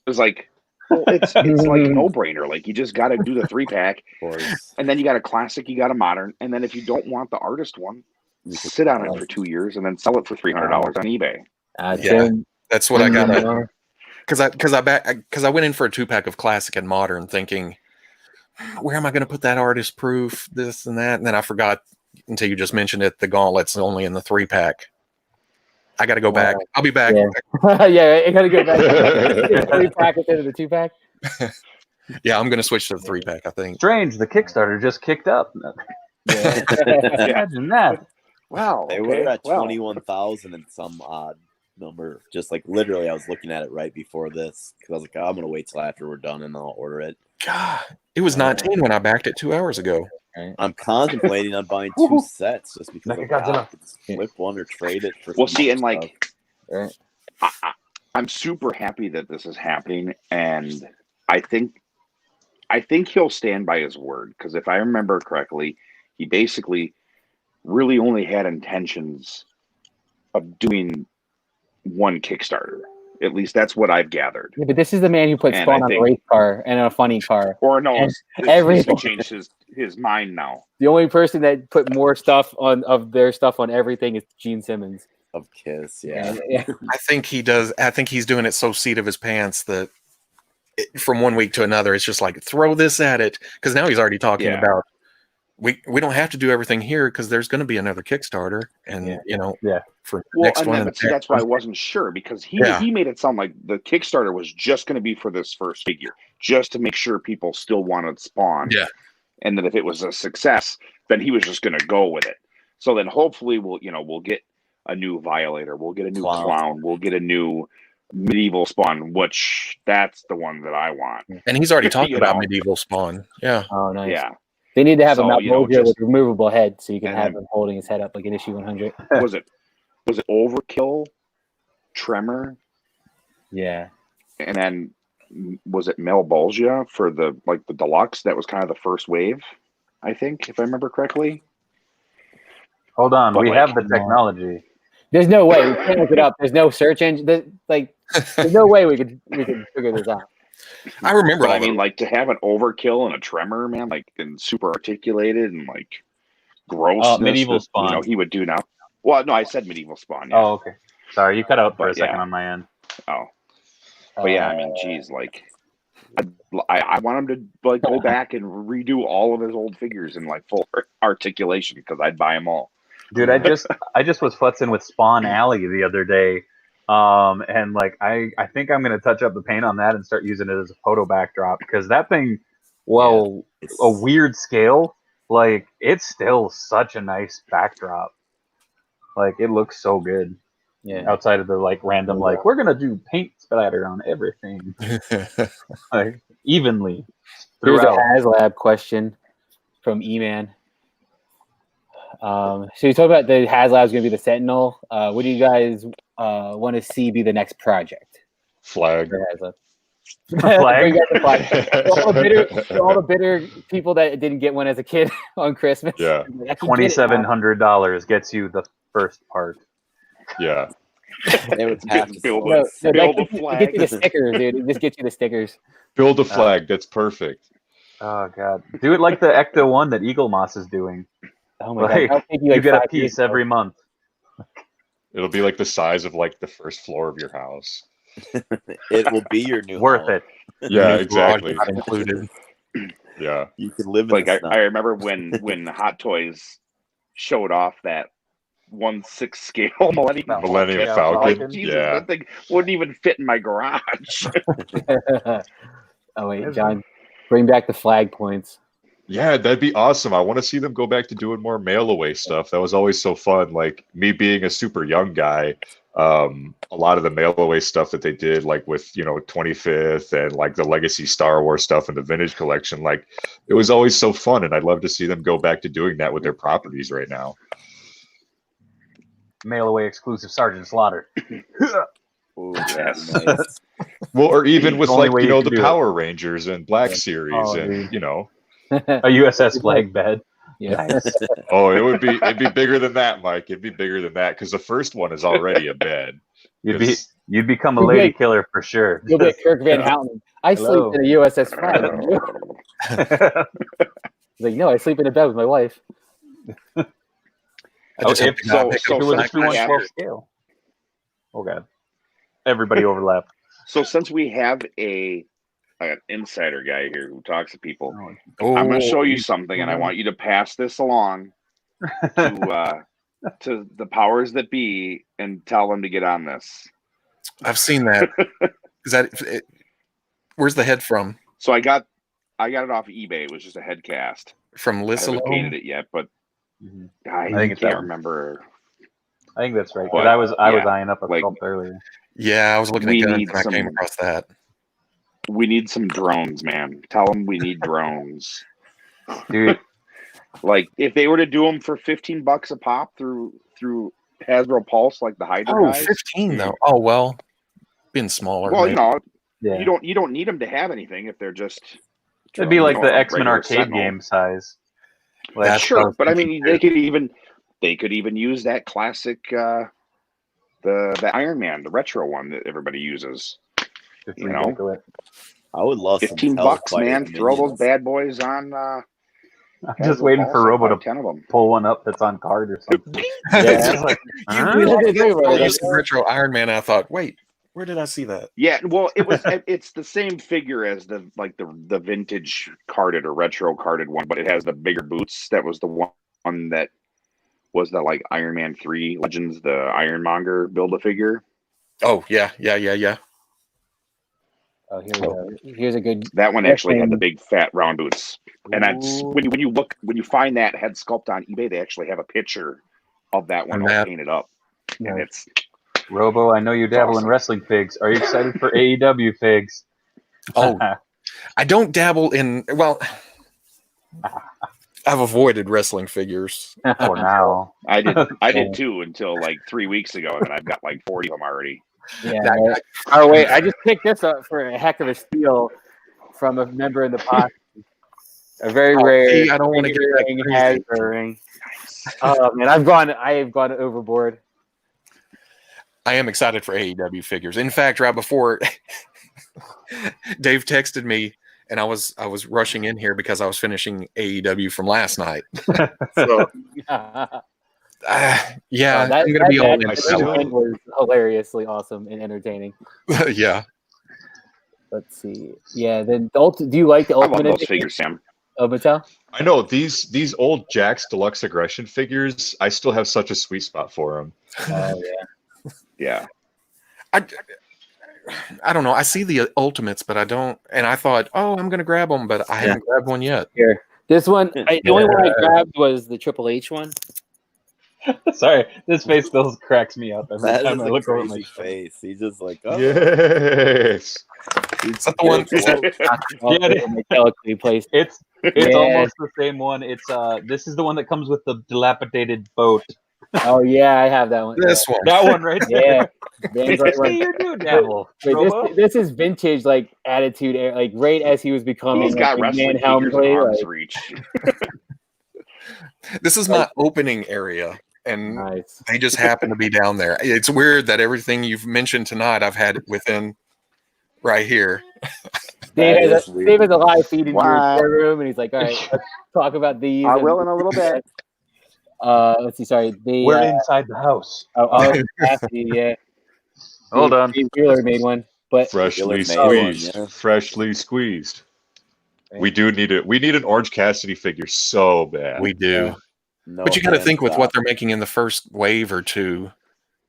It was like, well, it's like a no-brainer. Like you just got to do the 3-pack, and then you got a classic, you got a modern, and then if you don't want the artist one, you sit on it for 2 years and then sell it for $300 on eBay. Yeah, that's what I got. Because I went in for a 2-pack of classic and modern, thinking, where am I going to put that artist proof, this and that, and then I forgot until you just mentioned it. The gauntlet's only in the 3-pack. I got to go back. I'll be back. Yeah, I got to go back. 3-pack instead of the 2-pack. Yeah, I'm going to switch to the 3-pack, I think. Strange, the Kickstarter just kicked up. Imagine that. Wow. They were at 21,000 and some odd number. Just like literally, I was looking at it right before this because I was like, I'm going to wait till after we're done and I'll order it. God, it was 19 when I backed it 2 hours ago. I'm contemplating on buying 2 sets just because I could flip one or trade it for. Well, see, and like, I'm super happy that this is happening, and I think he'll stand by his word because if I remember correctly, he basically really only had intentions of doing one Kickstarter. At least that's what I've gathered. Yeah, but this is the man who put Spawn on a race car and a funny car. Or no, he's changed his mind now. The only person that put more stuff of their stuff on everything is Gene Simmons of Kiss. Yeah. I think he does. I think he's doing it so seat of his pants that from one week to another, it's just like throw this at it because now he's already talking about. We don't have to do everything here because there's going to be another Kickstarter, and for next one. But see, that's why I wasn't sure because he made it sound like the Kickstarter was just going to be for this first figure, just to make sure people still wanted Spawn. Yeah, and that if it was a success, then he was just going to go with it. So then hopefully we'll get a new Violator, we'll get a new Clown, we'll get a new Medieval Spawn, which that's the one that I want. And he's already talked about Medieval Spawn. Yeah. Oh, nice. Yeah. They need to have a Mount Mojo with removable head, so you can have him holding his head up like an issue 100. Was it Overkill, Tremor? Yeah. And then was it Malbolgia for the deluxe? That was kind of the first wave, I think, if I remember correctly. Hold on, we have the technology. There's no way we can't look it up. There's no search engine. There's no way we could figure this out. I remember. But I mean, like to have an Overkill and a Tremor, man, like and super articulated and like grossness. Medieval Spawn. He would do now. Well, no, I said Medieval Spawn. Yeah. Oh, okay. Sorry, you cut out for a second on my end. Oh, but yeah, I mean, geez, like I want him to go back and redo all of his old figures in like full articulation because I'd buy them all. Dude, I just was futzing with Spawn Alley the other day. And like I think I'm gonna touch up the paint on that and start using it as a photo backdrop because that thing, a weird scale, like it's still such a nice backdrop. Like it looks so good. Yeah. Outside of the random we're gonna do paint splatter on everything. Like evenly. Here's a HasLab question from E-Man. So you talk about the HasLab is going to be the Sentinel. What do you guys want to see be the next project? Flag. Flag. all the bitter people that didn't get one as a kid on Christmas. Yeah. $2,700 gets you the first part. Yeah. They would have to build a flag. Get you the stickers, dude. It just gets you the stickers. Build a flag. That's perfect. Oh god, do it like the Ecto one that Eagle Moss is doing. Oh my god, you get a piece every month. It'll be like the size of like the first floor of your house. It will be your new Worth home. it. Yeah, New exactly. garage not included. Yeah. You can live in Like the snow. I remember when Hot Toys showed off that 1/6 scale Millennium Millennium Falcon. Falcon. Like, Jesus, Yeah. that thing wouldn't even fit in my garage. Oh wait, John, bring back the flag points. Yeah, that'd be awesome. I want to see them go back to doing more mail away stuff. That was always so fun. Like me being a super young guy, a lot of the mail away stuff that they did, like with 25th and like the Legacy Star Wars stuff and the Vintage Collection, like it was always so fun, and I'd love to see them go back to doing that with their properties right now. Mail away exclusive Sergeant Slaughter. Ooh, Yes. nice. Well, or even with Only like way you can the do it. Power Rangers and Black Yeah. Series, Oh, and dude. Yeah. A USS flag bed. oh, it'd be bigger than that, Mike. It'd be bigger than that because the first one is already a bed. You'd become a lady killer for sure. You'll be Kirk Van Houten. I Hello. sleep in a USS flag. He's like, no, I sleep in a bed with my wife. I just have to so- pick so up It was a since we 1/12 have- scale. Oh god. Everybody overlapped. So since we have an insider guy here who talks to people, Oh, I'm going to show you something, and I want you to pass this along to the powers that be and tell them to get on this. I've seen that. Is that where's the head from? So I got it off eBay. It was just a head cast. From I Lissa? haven't painted it yet, but I think it's that can't one. remember. I think that's right. But, I was yeah, eyeing up a like- sculpt earlier. Yeah, I was looking We at guns need and I came some- across that. We need some drones, man. Tell them we need drones. Dude, Like if they were to do them for $15 a pop through Hasbro Pulse, like the Hydra Oh, guys. 15 though. Oh well, being smaller. Well, maybe. yeah. you don't need them to have anything if they're just. It'd be like you know, the a X-Men regular arcade Sentinel. game size. Like, That's Sure, but I thinking mean, they could even use that classic the Iron Man, the retro one that everybody uses. just you know, recycle it. I would love some $15, Hellfire man. Throw those minions. bad boys on. I'm just waiting for Robo to 10 of them. pull one up that's on card or something. It's Yeah. just like, Huh? you said retro Iron Man, and I thought, wait, where did I see that? Yeah, well, it's the same figure as the vintage carded or retro carded one, but it has the bigger boots. That was the one that was the like Iron Man 3 Legends, the Ironmonger build-a-figure. Oh yeah. Oh, here we go. Here's a good. That one actually had the big fat round boots. And that's when you find that head sculpt on eBay, they actually have a picture of that one all painted up. And it's Robo, I know you dabble in wrestling figs. Are you excited for AEW figs? Oh, I don't dabble in. Well, I've avoided wrestling figures. For now. I did too until like 3 weeks ago, and then I've got like 40 of them already. Yeah. Oh wait, I just picked this up for a heck of a steal from a member in the posse. A very rare. See, I don't want to get that crazy. Hasbro ring. Oh man, I have gone overboard. I am excited for AEW figures. In fact, right before Dave texted me, and I was rushing in here because I was finishing AEW from last night. So yeah, I'm gonna be all in. That was hilariously awesome and entertaining. Yeah. Let's see. Yeah, then do you like the I love Ultimate those Edition figures, Sam. of Mattel? I know these old Jax Deluxe Aggression figures. I still have such a sweet spot for them. Oh yeah. Yeah. I don't know. I see the Ultimates, but I don't. And I thought, oh, I'm gonna grab them, but I haven't grabbed one yet. Here, this one. The only one I grabbed was the Triple H one. Sorry, this face still cracks me up every That time is I a look over my crazy shoulder. face. He's just like, oh. Yes. Is that the one? Is that, Metallically placed. It's Yeah. almost the same one. It's this is the one that comes with the dilapidated boat. Oh yeah, I have that one. this one? That one right there. Yeah. Dan's right one. You do dabble. Wait, Robo? this is vintage, like attitude era, like right as he was becoming He's got like, wrestling man figures in arm's like, reach. This is my opening area, and nice. they just happen to be down there. It's weird that everything you've mentioned tonight, I've had within right here. Dave is has weird. a live feed in Wow. your room, and he's like, "All right, let's talk about these." I and- will in a little bit. Let's see. Sorry, the We're inside the house. Cassidy, yeah. Hold on. Steve Wheeler made one, but Freshly Made one, squeezed. yeah. Freshly squeezed. We do need it. We need an Orange Cassidy figure so bad. We do. Yeah. No But you got to hand think with stop. what they're making in the first wave or two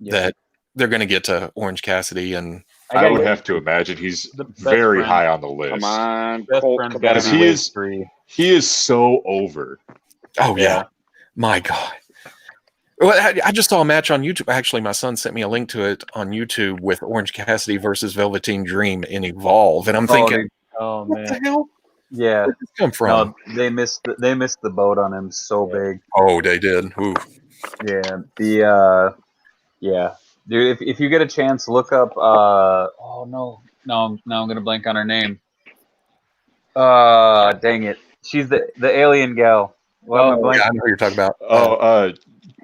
that they're going to get to Orange Cassidy. And I would have to imagine he's The best very friend. high on the list. Come on, Best Colt friend's got to Cabana. be He wave is- 3. He is so over. oh, yeah. My God. Well, I just saw a match on YouTube. Actually, my son sent me a link to it on YouTube with Orange Cassidy versus Velveteen Dream in Evolve. And I'm thinking, oh what the man, hell? Yeah. Where'd this come from? No, they missed the boat on him so big. Oh, they did. Ooh. Yeah. Yeah. Dude, if you get a chance, look up oh no. No, I'm gonna blank on her name. Dang it. She's the alien gal. What am I Oh, blanking? Yeah, I know who you're talking about.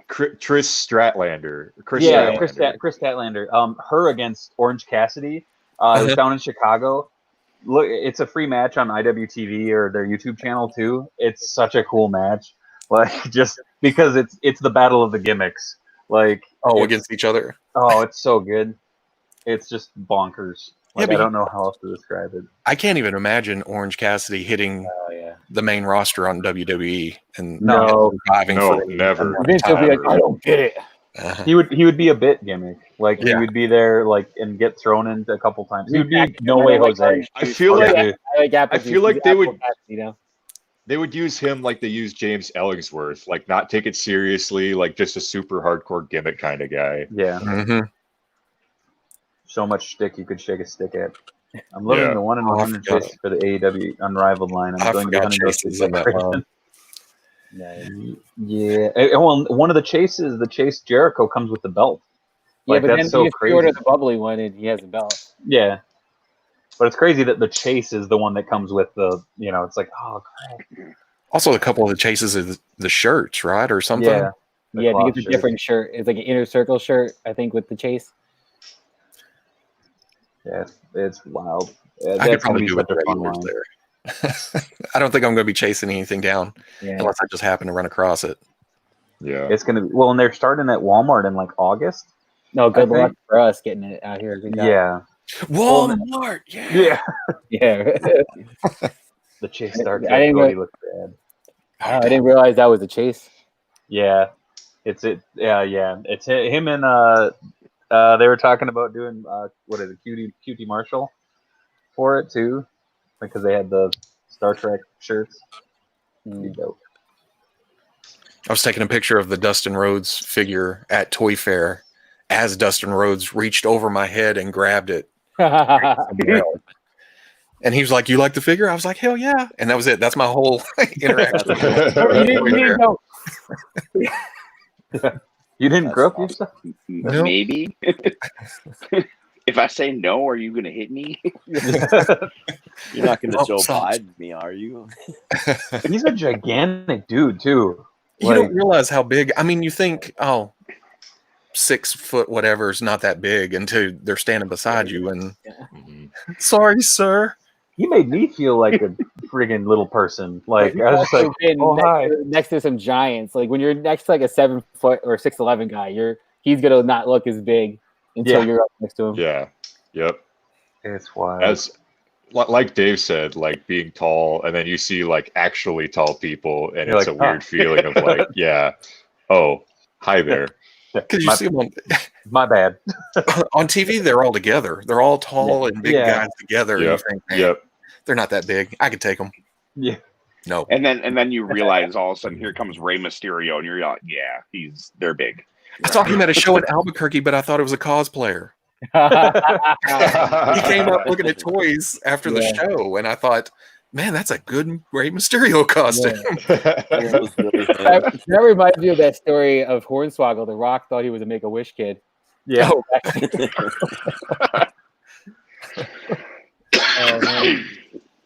Trish Stratlander. Chris Yeah, Statlander. Chris Statlander. Her against Orange Cassidy. It was down in Chicago. Look, it's a free match on IWTV or their YouTube channel too. It's such a cool match, like just because it's the battle of the gimmicks. Like Against each other. oh, it's so good. It's just bonkers. Yeah, Like but I don't know how else to describe it. I can't even imagine Orange Cassidy hitting oh yeah. the main roster on WWE and No. surviving No, for never. Vince will be like, Never. I don't get it. He would be a bit gimmick. Like he Yeah. would be there like and get thrown in a couple times. He would be Exactly. no way Like, Jose. I feel Or like dude. I feel like they would you know. they would use him like they use James Ellingsworth, like not take it seriously, like just a super hardcore gimmick kind of guy. Yeah. Mhm. So much shtick you could shake a stick at. I'm loving Yeah. the 1 in Oh, I 100 forgot. chase for the AEW Unrivaled line. I'm I going to forgot hunting those Chase is for in that version. line. Yeah. Yeah. Well, one of the chases, the Chase Jericho, comes with the belt. Yeah, Like, but that's then so you crazy. order the bubbly one and he has a belt. Yeah. But it's crazy that the chase is the one that comes with the, it's like, oh, crap. Also, a couple of the chases of the shirts, right, or something. Yeah. The Yeah, I think cloth it's a shirt. different shirt. It's like an inner circle shirt, I think, with the chase. Yeah, it's wild. I That's could gonna probably be do such with a fun regulars line. there. I don't think I'm going to be chasing anything down Yeah. unless I just happen to run across it. Yeah. It's gonna be and they're starting at Walmart in like August. No, good I luck think- for us getting it out here. Good job. Yeah. Walmart, yeah. Yeah. Yeah. The chase starts. I didn't Cody know- looks bad. Oh, I didn't realize that was a chase. Yeah. It's it. Yeah. It's him and they were talking about doing what is it, QT Marshall for it too, because they had the Star Trek shirts. Be dope. I was taking a picture of the Dustin Rhodes figure at Toy Fair as Dustin Rhodes reached over my head and grabbed it. And he was like, "You like the figure?" I was like, "Hell yeah!" And that was it. That's my whole interaction. you didn't know. You didn't That's grope awesome. yourself? No. Maybe. If I say no, are you going to hit me? You're not going to Oh, Joe socks. Biden me, are you? He's a gigantic dude too. You don't realize how big. I mean, you think, 6 foot whatever is not that big until they're standing beside you. And Mhm. sorry, sir. He made me feel like a friggin' little person. Like I was just like, Been oh hi. next to some giants. Like when you're next to like a 7 foot or 6'11" guy, he's gonna not look as big until Yeah. you're up next to him. Yeah. Yep. It's wild. As like Dave said, like being tall, and then you see like actually tall people, and You're it's like, a weird feeling of like, yeah, oh, hi there. Because you my, see them my bad. on TV, they're all together. They're all tall and big Yeah. guys together. And you Yep. think, man, Yep. they're not that big. I could take them. Yeah. No. And then you realize all of a sudden here comes Rey Mysterio, and you're like, yeah, they're big. I saw him at a show in Albuquerque, but I thought it was a cosplayer. He came up looking at toys after the show, and I thought, man, that's a good Rey Mysterio costume. That was really him. That reminds me of that story of Hornswoggle. The Rock thought he was a Make-A-Wish kid. Yeah.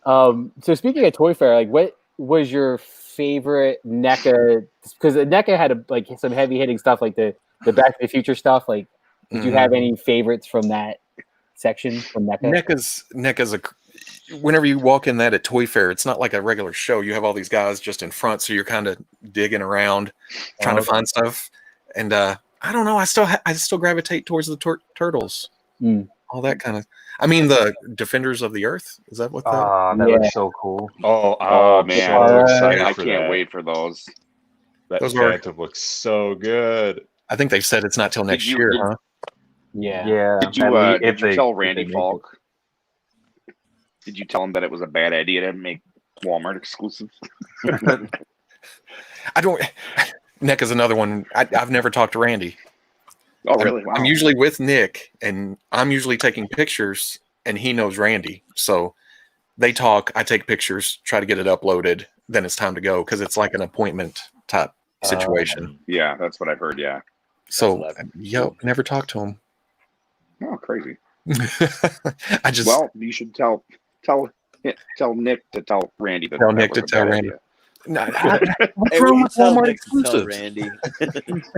So speaking of Toy Fair, like what was your favorite NECA? Because NECA had some heavy hitting stuff, like the Back to the Future stuff. Like, did you have any favorites from that section from NECA? NECA's whenever you walk in that at Toy Fair, it's not like a regular show. You have all these guys just in front, so you're kind of digging around, trying to find stuff. And I don't know. I still gravitate towards the turtles. all that kind of. I mean, the Defenders of the Earth. Is that what that? That looks so cool. Oh, Oh, I'm man. so excited I for can't that. wait for those. That Those are- Phantom looks so good. I think they've said it's not till next you- year, did- huh? Yeah. Did you if they tell if Randy they make Falk? Did you tell him that it was a bad idea to make Walmart exclusives? I don't. Nick is another one. I've never talked to Randy. Oh, really? Wow. I'm usually with Nick, and I'm usually taking pictures, and he knows Randy. So they talk, I take pictures, try to get it uploaded, then it's time to go because it's like an appointment type situation. Yeah, that's what I've heard. Yeah. So, never talked to him. Oh, crazy. I just Well, you should tell Nick to tell Randy that. Tell that Nick was to a tell bad Randy. idea. What's Hey, wrong will you with tell Walmart Nick to tell exclusives? Randy?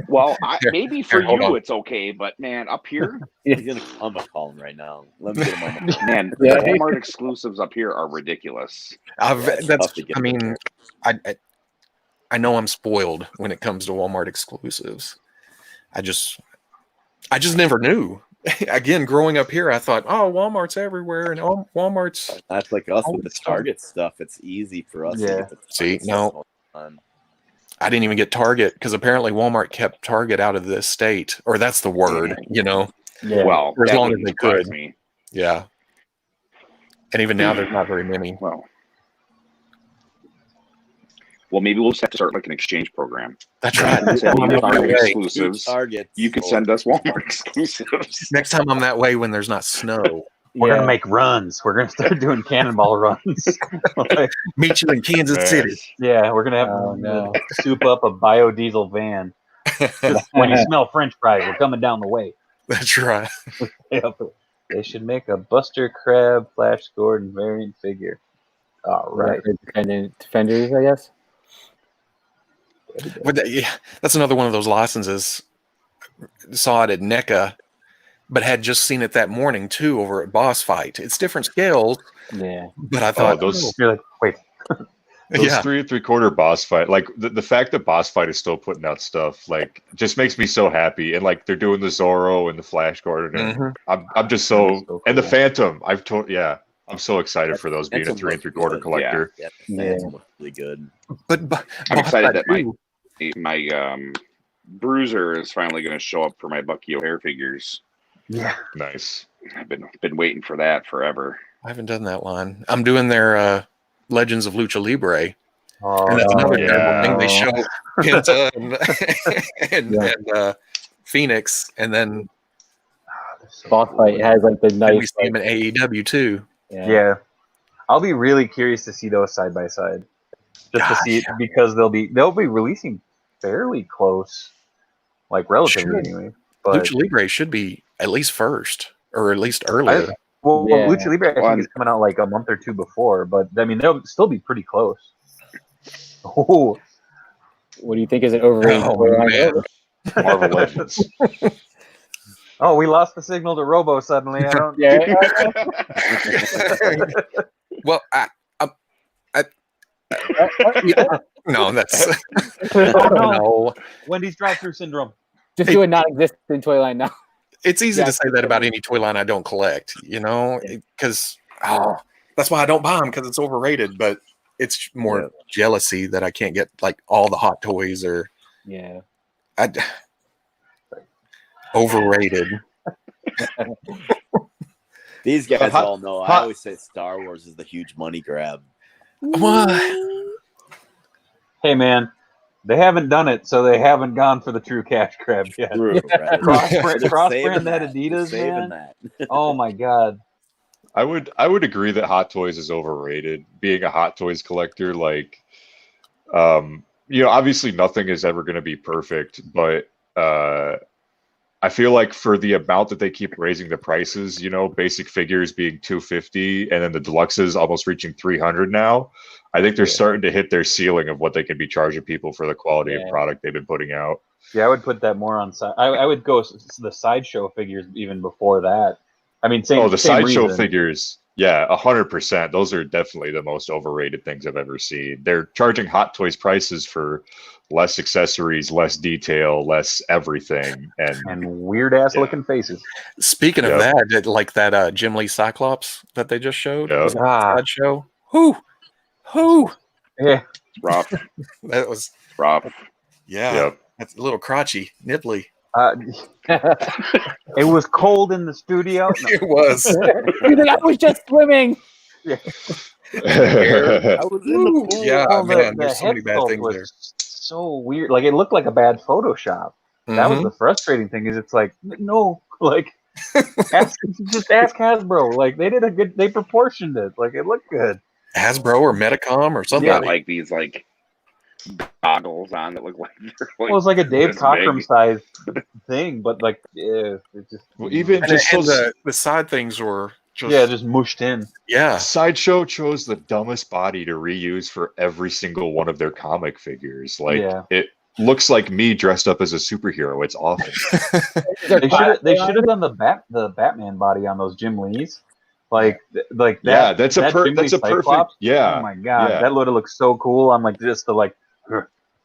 Well, maybe for Here, hold you on. it's okay, but man, up here, I'm gonna call him right now. Let me get him on. man, Yeah. the Walmart exclusives up here are ridiculous. It's tough to get I mean, I know I'm spoiled when it comes to Walmart exclusives. I just never knew. Again, growing up here, I thought, oh, Walmart's everywhere, and Walmart's. That's like us with the Always Target stuff. It's easy for us to Yeah. get the Target See, stuff no. all the time. I didn't even get Target because apparently Walmart kept Target out of this state, or that's the word, you know. Yeah. Well, For as that long as wouldn't they surprise could. me. Yeah. And even now, there's not very many. Well, maybe we'll just have to start like an exchange program. That's right. Next Send time you I'm that Target way. exclusives. Target. You could send us Walmart exclusives. Next time I'm that way when there's not snow. We're gonna make runs. We're gonna start doing cannonball runs. Meet you in Kansas Man. City. Yeah, we're gonna have no. soup up a biodiesel van. Just when you smell French fries, we're coming down the way. That's right. Yep. They should make a Buster Crab Flash Gordon variant figure. All right. Defenders, I guess. Yeah, that's another one of those licenses. Saw it at NECA, but had just seen it that morning too over at Boss Fight. It's different scales, Yeah. but I thought, You're like, wait. Those yeah, 3 3/4 boss fight, like the fact that boss fight is still putting out stuff, like just makes me so happy. And like they're doing the Zorro and the Flash Gordon, and Mhm. I'm just so and the Phantom. I'm so excited for those being a 3 3/4 collector. Yeah, the Phantom looks really good. but I'm excited that too. my Bruiser is finally going to show up for my Bucky O'Hare figures. Yeah. Nice. I've been waiting for that forever. I haven't done that line. I'm doing their Legends of Lucha Libre, Oh, and that's another yeah. terrible thing. They show Penta and Phoenix, and then Boss Fight has like the we nice. see him in AEW too. Yeah. I'll be really curious to see those side by side. Just to see it because they'll be releasing fairly close. Like relatively anyway. But Lucha Libre should be at least first, or at least earlier. Yeah. Lucha Libre I think is coming out like a month or two before, but I mean they'll still be pretty close. Oh, What do you think is an overrated? Man. Marvel Legends. oh, we lost the signal to Robo suddenly. I don't. Yeah. Well, no, that's Oh, no. no. Wendy's drive-through syndrome. Just do a non-existent toy line now. It's easy Yeah. to say that about any toy line I don't collect, you know, because that's why I don't buy them because it's overrated. But it's more jealousy that I can't get like all the hot toys or Yeah. overrated. These guys hot- all know. I hot- always say Star Wars is the huge money grab. What? Hey man, they haven't done it, so they haven't gone for the true cash grab yet. True, right? Cross-brand They're saving that Adidas, They're saving man. that. Oh my god. I would agree that Hot Toys is overrated. Being a Hot Toys collector, like, obviously nothing is ever going to be perfect, but I feel like for the amount that they keep raising the prices, basic figures being $250 and then the deluxes almost reaching $300 now, I think they're starting to hit their ceiling of what they can be charging people for the quality of product they've been putting out. Yeah, I would put that more on side. I would go the sideshow figures even before that. I mean, same. The same sideshow reason. figures. Yeah, 100%. Those are definitely the most overrated things I've ever seen. They're charging Hot Toys prices for less accessories, less detail, less everything, and weird ass looking faces. Speaking of that, like that Jim Lee Cyclops that they just showed, Yep. was it a show? Whoo, yeah, Rough. that was rough. Yeah, Yep. that's a little crotchy, nipply. It was cold in the studio. No. It was. He's like, I was just swimming. I was in the pool. Yeah, Well, man, the there's so head many bad sculpt things was there. so weird. Like it looked like a bad Photoshop. That was the frustrating thing. Is it's like no, like just ask Hasbro. Like they proportioned it. Like it looked good. Hasbro or Metacom or something. Got like these like goggles on that look like they're like. Well, it's like a Dave this Cockrum big. size thing, but like it just Well, even And, just and those the side things were just just mushed in. yeah. Sideshow chose the dumbest body to reuse for every single one of their comic figures. Like it looks like me dressed up as a superhero. It's awful. They should have done the Batman body on those Jim Lees. Like that. Yeah, that's a Jim Lee perfect. Cyclops, Yeah. Oh my god, yeah. that would have looked so cool on like just the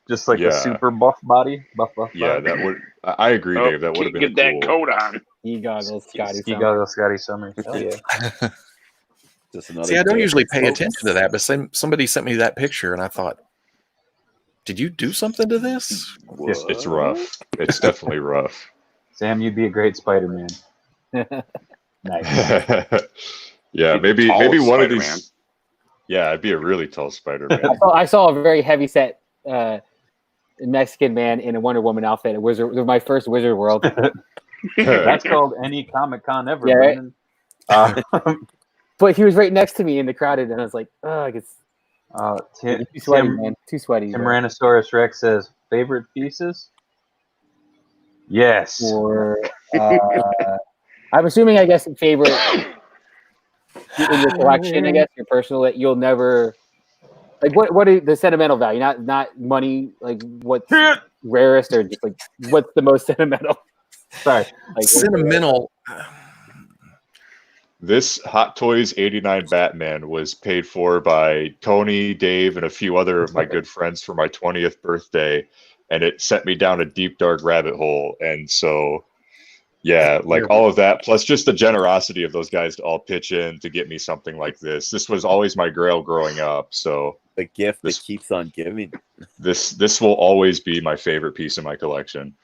the super buff body. Buff. Yeah, body. that would. I agree, Dave. That would have been get that cool. coat on. He goggles, Scotty. He got Scotty Summers. Hell yeah. See, I don't usually pay attention to that, but somebody sent me that picture, and I thought, did you do something to this? It's rough. It's definitely rough. Sam, you'd be a great Spider-Man. Nice. Yeah, maybe one of these. Spider-Man. Yeah, I'd be a really tall Spider-Man. I saw a very heavy set Mexican man in a Wonder Woman outfit. It was my first Wizard World. That's called any Comic Con ever. Yeah, right? But he was right next to me in the crowded, and I was like, "Oh, it's too sweaty, man. Too sweaty." Tyrannosaurus Rex says, "Favorite pieces?" Yes. Or I'm assuming, I guess, favorite in your collection. I guess your personal that you'll never like. What is the sentimental value? Not money. Like what's rarest, or just like what's the most sentimental? Sorry, like Sentimental. This Hot Toys '89 Batman was paid for by Tony, Dave, and a few other of my good friends for my 20th birthday, and it sent me down a deep, dark rabbit hole. And so, yeah, like all of that, plus just the generosity of those guys to all pitch in to get me something like this. This was always my grail growing up. So the gift that keeps on giving. This will always be my favorite piece in my collection.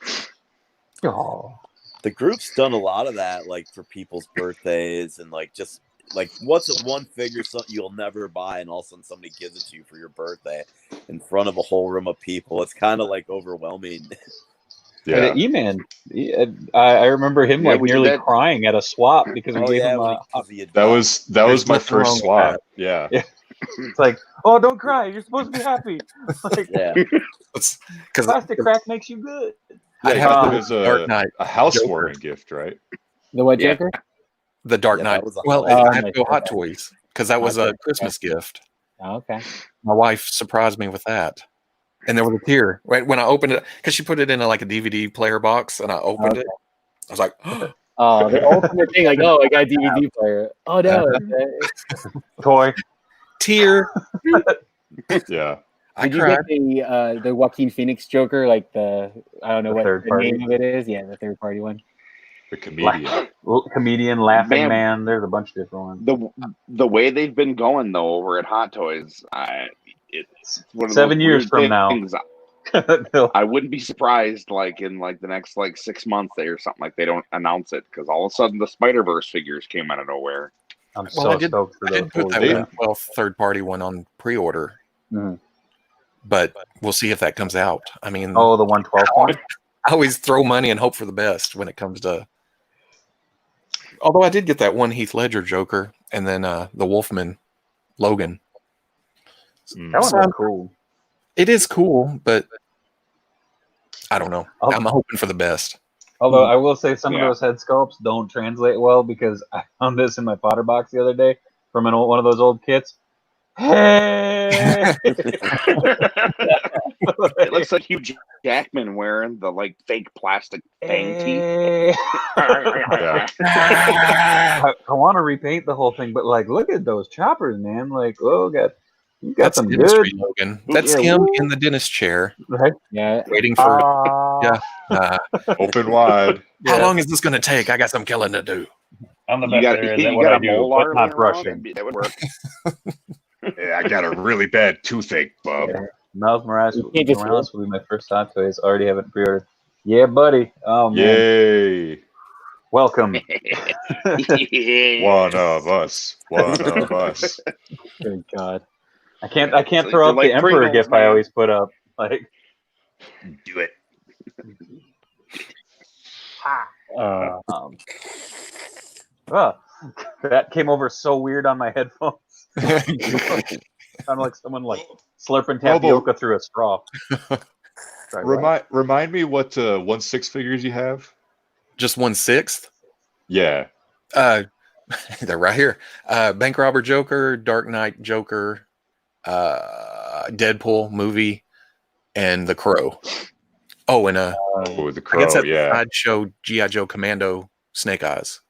Oh. The group's done a lot of that, like for people's birthdays, and like just like what's one figure something you'll never buy, and all of a sudden somebody gives it to you for your birthday in front of a whole room of people. It's kind of like overwhelming. Yeah, E-Man. I remember him like nearly crying at a swap because we gave him that was my first swap. Yeah. It's like, oh, don't cry. You're supposed to be happy. Like, because plastic crack makes you good. I have it as Dark Knight a housewarming gift, right? The what, Joker? The Dark Knight. Well, I have to go Hot Toys because that was a Christmas gift. Oh, okay. My wife surprised me with that, and there was a tear right when I opened it because she put it in a DVD player box, and I opened it. I was like, "Oh, the ultimate thing!" Like, "Oh, I got a DVD player." Oh no, toy tear. Yeah. Did you get the Joaquin Phoenix Joker? Like I don't know what the name of it is. Yeah, the third party one. The comedian. Comedian, Laughing Man. There's a bunch of different ones. The way they've been going though over at Hot Toys, it's one of 7 years from now. I wouldn't be surprised, like in like the next 6 months or something, like they don't announce it because all of a sudden the Spider-Verse figures came out of nowhere. I'm so stoked for I did put that third party one on pre-order. Mm-hmm. But we'll see if that comes out. I mean, the 112 one. I always throw money and hope for the best when it comes to. Although I did get that one Heath Ledger Joker, and then the Wolfman Logan. That one was cool. It is cool, but I don't know. I'm hoping for the best. Although I will say some of those head sculpts don't translate well because I found this in my Potter box the other day from one of those old kits. Hey! It looks like Hugh Jackman wearing the like fake plastic fang teeth. Hey! Yeah. I want to repaint the whole thing, but like, look at those choppers, man! Like, oh, you got That's some dentistry, good. Logan. That's Yeah, him woo. in the dentist chair, Right? Yeah. waiting for. Yeah. Open wide. How long is this going to take? I got some killing to do. I'm the You best got there is you at what got I a do, molar but not laying around? brushing. That would work. Yeah, I got a really bad toothache, bub. Yeah. Miles Morales, You can't just Morales will be my first Hot Toys. Already have it pre-ordered. Yeah, buddy. Oh man, Yay. welcome. One of us. One of us. Good God. I can't So throw you're up like the Emperor Pringles, gift I man. always put up. Like, Do it. that came over so weird on my headphones. Sounded like someone like slurping tapioca through a straw. Sorry, Remind me what 1/6 figures you have? Just 1/6. Yeah. They're right here. Bank Robber Joker, Dark Knight Joker, Deadpool movie, and The Crow. Oh, and The I guess Crow, that's yeah. Sideshow G.I. Joe Commando Snake Eyes.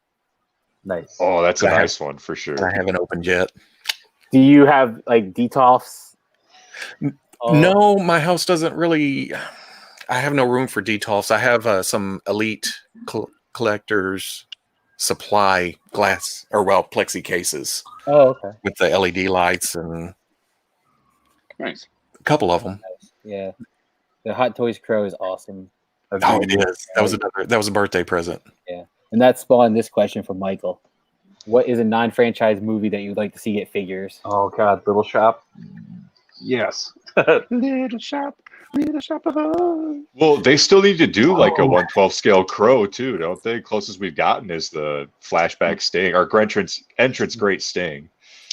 nice. Oh, that's a I have- nice one for sure. I haven't opened yet. Do you have like Detolfs? No, my house doesn't really. I have no room for Detolfs. I have some elite collectors supply glass plexi cases Oh, okay. with the LED lights and Nice. a couple of them. Yeah. The Hot Toys Crow is awesome. Oh, it is. That was a birthday present. And that spawned this question from Michael. What is a non-franchise movie that you'd like to see get figures? Oh God, Little Shop. Yes. Little shop of hope. Well, they still need to do like a 1/12 scale Crow too, don't they? Closest we've gotten is the flashback Sting or entrance great Sting.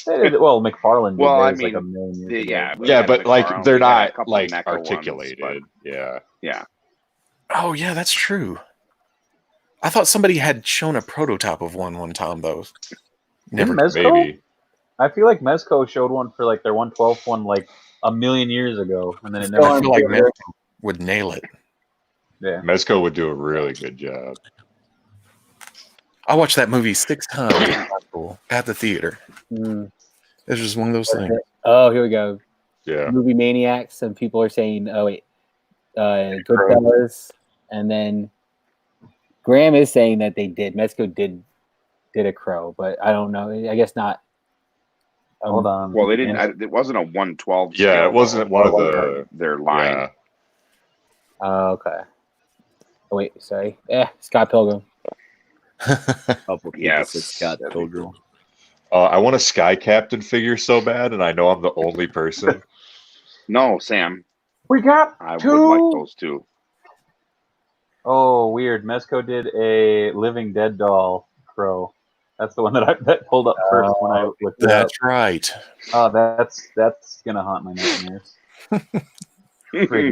Well, McFarlane did Well, I theirs like a mean, million years ago. Yeah, we Yeah, had but like McFarlane, they're we had a not couple like NECA ones, articulated. Yeah. yeah. Oh yeah, that's true. I thought somebody had shown a prototype of one time though. Didn't Never. Mezco? Maybe. I feel like Mezco showed one for like their 1/12 one like a million years ago, and then it Still never. I feel like Mezco would nail it. Yeah. Mezco would do a really good job. I watched that movie 6 times in high school at the theater. Mm. It's just one of those things. Oh, here we go. Yeah. Movie Maniacs. Some people are saying, oh, wait. Goodfellas. And then Graham is saying that they did. Mezco did a Crow, but I don't know. I guess not. Hold on. Well, they didn't. It wasn't a 1/12. Yeah, scale, it wasn't though. one of their line. Yeah. Oh, okay. Oh, wait, sorry. Scott Pilgrim. Couple people Yes. said Scott Pilgrim. I want a Sky Captain figure so bad, and I know I'm the only person. No, Sam. We got I two. would like those two. Oh, weird. Mezco did a Living Dead doll Crow. That's the one that pulled up first when I looked it up. That's right. Oh, that's gonna haunt my nightmares.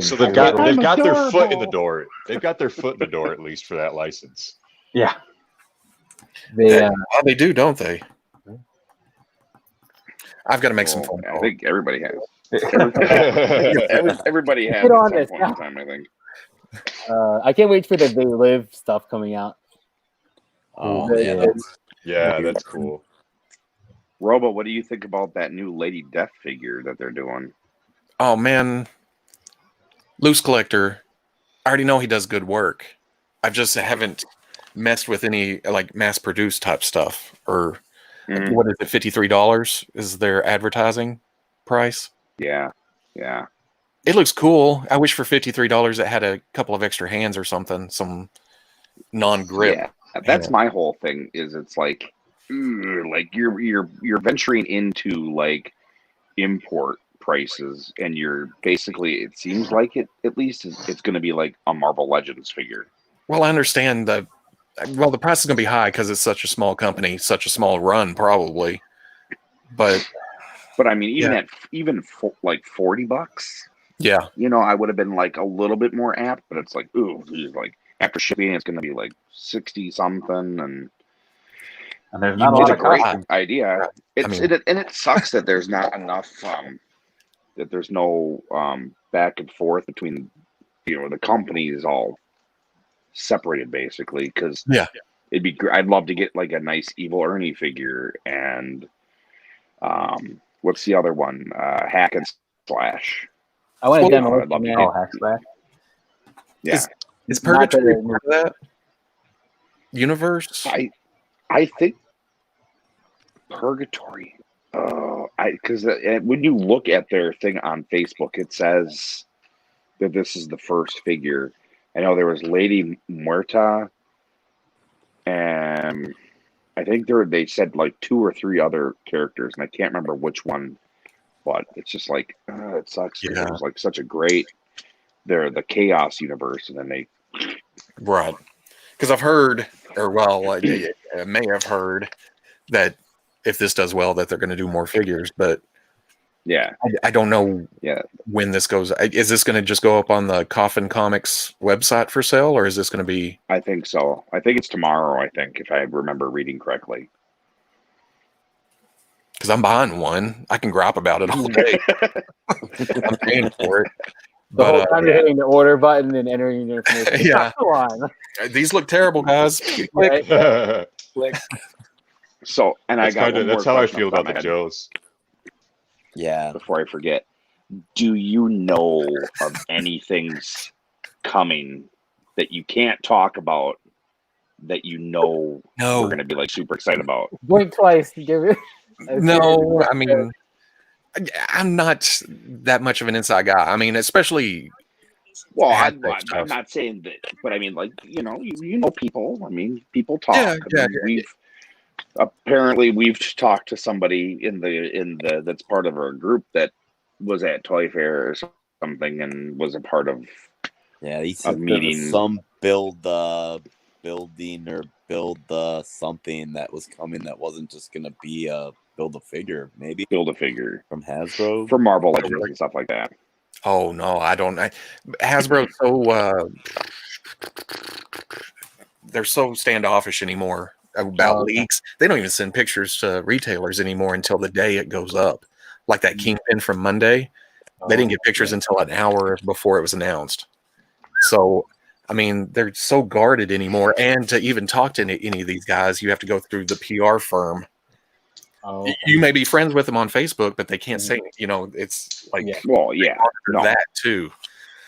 So they've got their foot in the door. They've got their foot in the door at least for that license. Yeah. They do, don't they? I've got to make some phone I calls. think everybody has. Everybody has Get at on some this point in now. time, I think. I can't wait for the They Live stuff coming out. Oh, Yeah, that's cool. Robo, what do you think about that new Lady Death figure that they're doing? Oh man, Loose Collector. I already know he does good work. I just haven't messed with any like mass-produced type stuff. Or what is it? $53 is their advertising price. Yeah. It looks cool. I wish for $53 it had a couple of extra hands or something, some non-grip. Yeah, that's my whole thing. Is it's like you're venturing into like import prices, and you're basically, it seems like it at least it's going to be like a Marvel Legends figure. Well, I understand the price is going to be high because it's such a small company, such a small run, probably. But I mean, even like $40, yeah, I would have been like a little bit more apt. But it's like, ooh, geez, like after shipping, it's going to be like 60 something, and And there's not a lot It's a of great costumes. idea. I mean- It sucks that there's not enough that there's no back and forth between the companies all separated basically, because Yeah. it'd be I'd love to get like a nice Evil Ernie figure and what's the other one? Hack and Slash. I want to I'd Demolition love to Man. get- Oh, Hack Slash. Yeah, Is Not Purgatory the- part of that universe? I think Purgatory. Because when you look at their thing on Facebook, it says that this is the first figure. I know there was Lady Muerta, and I think they said like 2 or 3 other characters, and I can't remember which one. But it's just like it sucks because Yeah. it was like such a great. They're the Chaos universe, and then they Right. Because I've heard, or well, I may have heard that if this does well, that they're going to do more figures. But yeah I don't know yeah. when this goes. Is this going to just go up on the Coffin Comics website for sale, or is this going to be? I think so. I think it's tomorrow. I think if I remember reading correctly. Because I'm buying one. I can gripe about it all day. I'm paying for it. The whole But time you're hitting the order button and entering your information. Yeah. Come on. these look terrible, guys. Right? Click. So, and That's I got one more that's how I question feel off the top about of the my head Joes. Yeah. before I forget. Do you know of anything coming that you can't talk about that No. we're going to be like super excited about? Blink twice. Give it. No, I mean, I'm not that much of an inside guy. I mean, especially. Well, Hashtag I'm stuff. not saying that, but I mean, like, you know people. I mean, people talk. Yeah, I mean, we've talked to somebody in the that's part of our group that was at Toy Fair or something and was a part of Yeah, he a said there meeting. was some building or build something that was coming that wasn't just gonna be a build a figure, maybe Build a figure from Hasbro. for Marvel Legends and stuff like that. Oh no, I don't. Hasbro's so they're so standoffish anymore about Okay. leaks. They don't even send pictures to retailers anymore until the day it goes up. Like that Kingpin from Monday, they didn't get pictures until an hour before it was announced. So, I mean, they're so guarded anymore. And to even talk to any of these guys, you have to go through the PR firm. Oh, okay. You may be friends with them on Facebook, but they can't say, it's like Well, yeah, no, that too.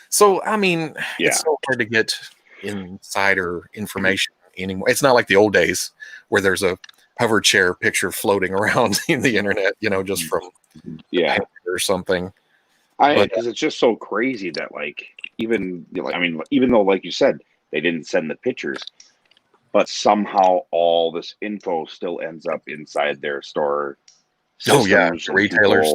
So, I mean, Yeah. it's so hard to get insider information anymore. It's not like the old days where there's a hover chair picture floating around in the internet, just from yeah. or something. Because it's just so crazy that even though like you said they didn't send the pictures, but somehow all this info still ends up inside their store. Oh yeah, systems, and retailers.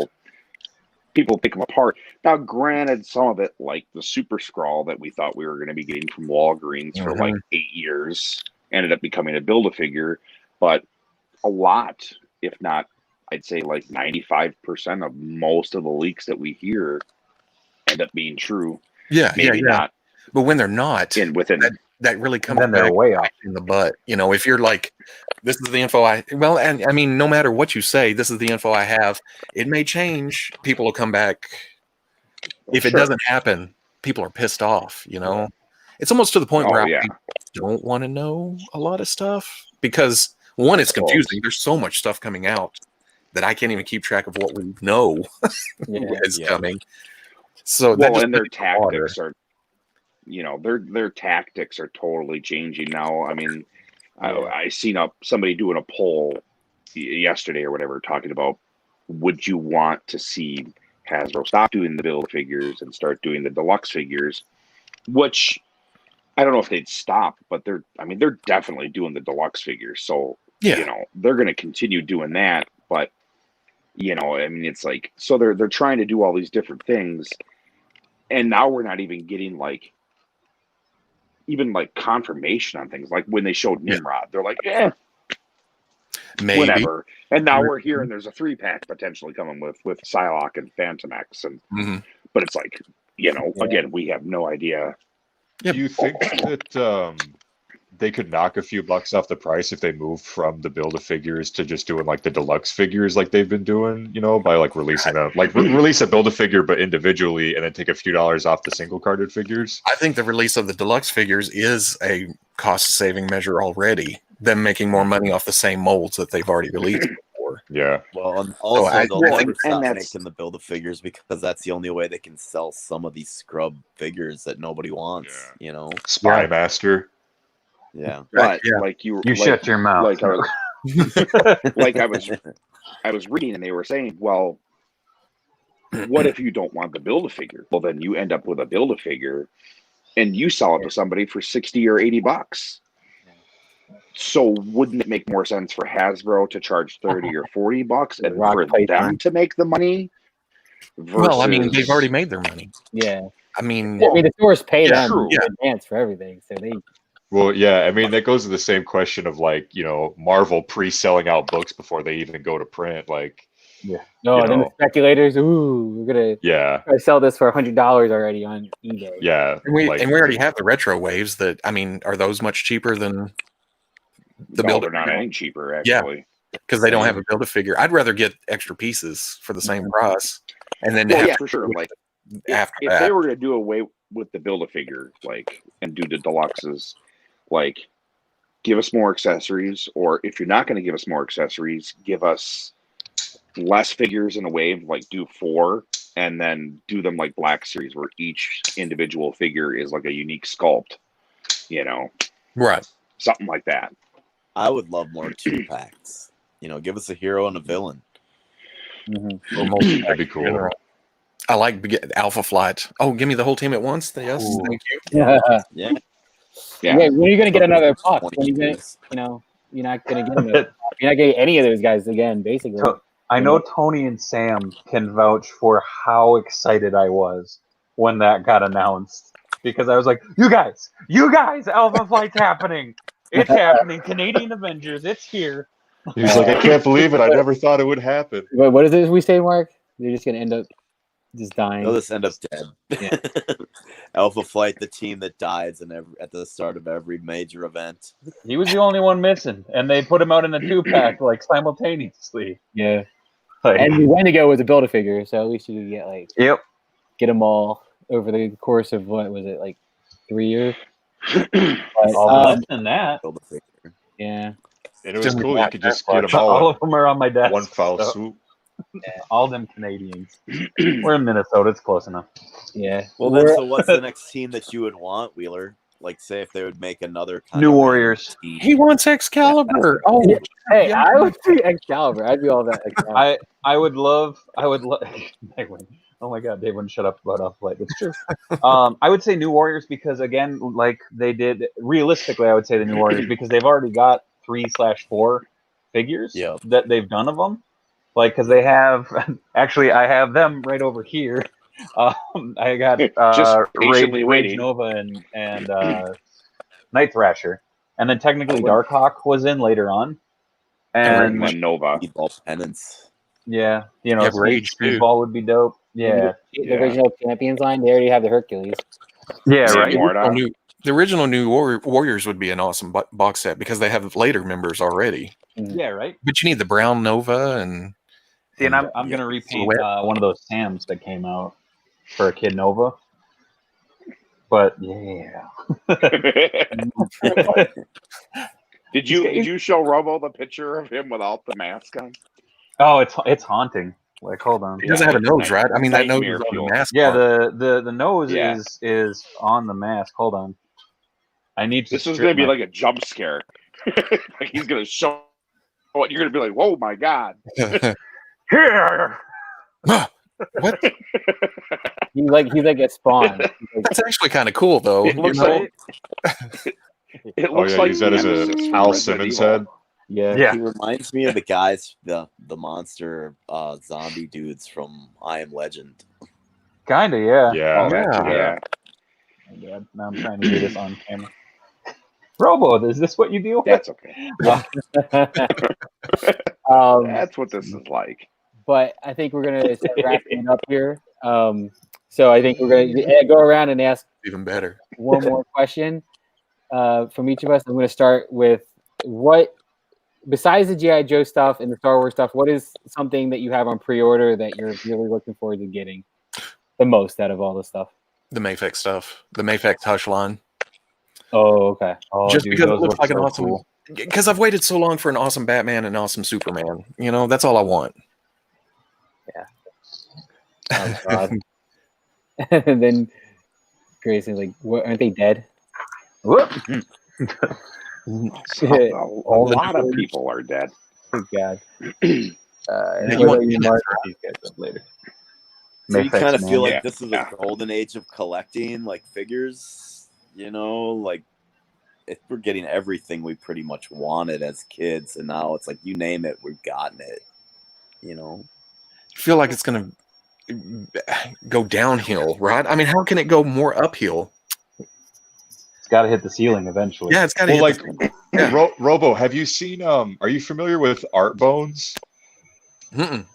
People pick them apart. Now, granted, some of it, like the Super Scrawl that we thought we were going to be getting from Walgreens for like 8 years, ended up becoming a Build-A-Figure. But a lot, if not, I'd say like 95% of most of the leaks that we hear end up being true. Yeah, Maybe not. But when they're not, Within that really comes Then they're back way off. in the butt. If you're like, this is the info and I mean, no matter what you say, this is the info I have. It may change. People will come back. If it doesn't happen, people are pissed off. It's almost to the point where I don't want to know a lot of stuff because one, it's confusing. There's so much stuff coming out that I can't even keep track of what we know is coming. So and their tactics are, their tactics are totally changing now. I mean, I seen somebody doing a poll yesterday or whatever, talking about, would you want to see Hasbro stop doing the build figures and start doing the deluxe figures? Which I don't know if they'd stop, but they're definitely doing the deluxe figures. So they're going to continue doing that. But it's like, so they're trying to do all these different things, and now we're not even getting even confirmation on things. Like when they showed Nimrod, they're like, maybe whatever. And now we're hearing there's a 3-pack potentially coming with Psylocke and Phantom X, and but it's like, again, we have no idea. Do you think that they could knock a few bucks off the price if they moved from the Build-A-Figures to just doing like the deluxe figures like they've been doing, by like releasing them, like release a Build-A-Figure but individually, and then take a few dollars off the single carded figures. I think the release of the deluxe figures is a cost-saving measure already. Them making more money off the same molds that they've already released before. Yeah. Well, and also they'll never stop that's- making the Build-A-Figures because that's the only way they can sell some of these scrub figures that nobody wants. Spy Master. Yeah, but Yeah. like you shut your mouth. Like I was reading, and they were saying, well, what if you don't want the Build-A-Figure? Well, then you end up with a Build-A-Figure, and you sell it to somebody for $60 or $80. So wouldn't it make more sense for Hasbro to charge $30 or $40 and for them to make the money? Well, I mean, they've already made their money. Yeah. I mean, the stores pay them yeah. in advance for everything, so they. Well, yeah, I mean that goes to the same question of like Marvel pre-selling out books before they even go to print, like. Yeah. No, then the speculators. Ooh, we're gonna sell this for $100 already on eBay. Yeah, and we already have the retro waves. That I mean, are those much cheaper than the Build-A-Figure? They're not any cheaper, actually. Because they don't have a Build-A-Figure. I'd rather get extra pieces for the same price, and then for sure. Like if that. they were going to do away with the Build-A-Figure, like, and do the deluxes, like, give us more accessories, or if you're not going to give us more accessories, give us less figures in a wave, like do 4, and then do them like Black Series, where each individual figure is like a unique sculpt, right? Something like that. I would love more 2-packs. Give us a hero and a villain. Mm-hmm. That'd be cool. I like Alpha Flight. Oh, give me the whole team at once. Yes, thank you. Yeah. When are you gonna get another box? When are you gonna, you're not gonna get another box. You're not getting any of those guys again, basically. I know Tony and Sam can vouch for how excited I was when that got announced, because I was like, "You guys, Alpha Flight's happening! It's happening! Canadian Avengers, it's here!" He's like, "I can't believe it! I never thought it would happen." But what is it we say, Mark? They're just gonna end up just dying. They'll just end up dead. Yeah. Alpha Flight, the team that dies at the start of every major event. He was the only one missing, and they put him out in a 2-pack like simultaneously. Yeah. And Wendigo was a Build-A-Figure, so at least you could get them all over the course of what was it, like 3 years? Less than that. Yeah. And it was cool. You could just get them all of them are on my desk. One foul swoop. Yeah, all them Canadians. We're in Minnesota. It's close enough. Yeah. Well, then, so what's the next team that you would want, Wheeler? Like, say if they would make another kind New of Warriors. team. He wants Excalibur. Oh, hey, I would see Excalibur. I'd be all that. Excalibur. I would love. Oh my God, Dave wouldn't shut up about Alpha Flight. It's true. I would say New Warriors because, again, like they did. Realistically, I would say the New Warriors because they've already got 3/4 figures that they've done of them. Like, because they have. Actually, I have them right over here. I got Rage Nova and Night Thrasher, and then technically Darkhawk was in later on, and Nova. Speedball penance. Yeah, Rage Speedball would be dope. Yeah, the original Champions line. They already have the Hercules. Yeah, right. The original New Warriors would be an awesome box set because they have later members already. Yeah, right. But you need the Brown Nova and. See, and I'm gonna repaint one of those Sams that came out for a Kid Nova. But yeah. Did you show Robo the picture of him without the mask on? Oh, it's haunting. Like, hold on. He doesn't have a nose, right? I mean, that nose is on the mask. Yeah, the nose is on the mask. Hold on. I need to. This is gonna be like a jump scare. Like he's gonna show what you're gonna be like. Whoa, my God! Here. What? He's like a Spawn. That's actually kind of cool, though. It looks like. It looks like use that as a Al Simmons head. Yeah. He reminds me of the guys, the monster zombie dudes from I Am Legend. Kinda, yeah. Yeah. Yeah. Oh, God. Now I'm trying to do this on camera. Robo, is this what you deal with? That's okay. That's what this is like. But I think we're gonna start wrapping it up here. So I think we're gonna go around and ask Even better. one more question. from each of us. I'm going to start with what, besides the G.I. Joe stuff and the Star Wars stuff, what is something that you have on pre-order that you're really looking forward to getting the most out of all the stuff? The Mayfix stuff. The Mayfix Hush line. Oh, okay. Oh, Just dude, because it those looks look like an so awesome... cool. Because I've waited so long for an awesome Batman and an awesome Superman. You know, that's all I want. Yeah. Oh, God. And then Grayson's like, what, aren't they dead? Whoop. A lot of people are dead. Oh, God. You What want- about you, Mark? These guys up later. So you kind of Mayfix, feel man. like this is a golden age of collecting, like figures. You know, like if we're getting everything we pretty much wanted as kids, and now it's like you name it, we've gotten it. You know, I feel like it's going to go downhill, right? I mean, how can it go more uphill? It's got to hit the ceiling eventually. Yeah, it's got to Well, hit like Yeah. Robo, have you seen? Are you familiar with Art Bones? Mm-mm.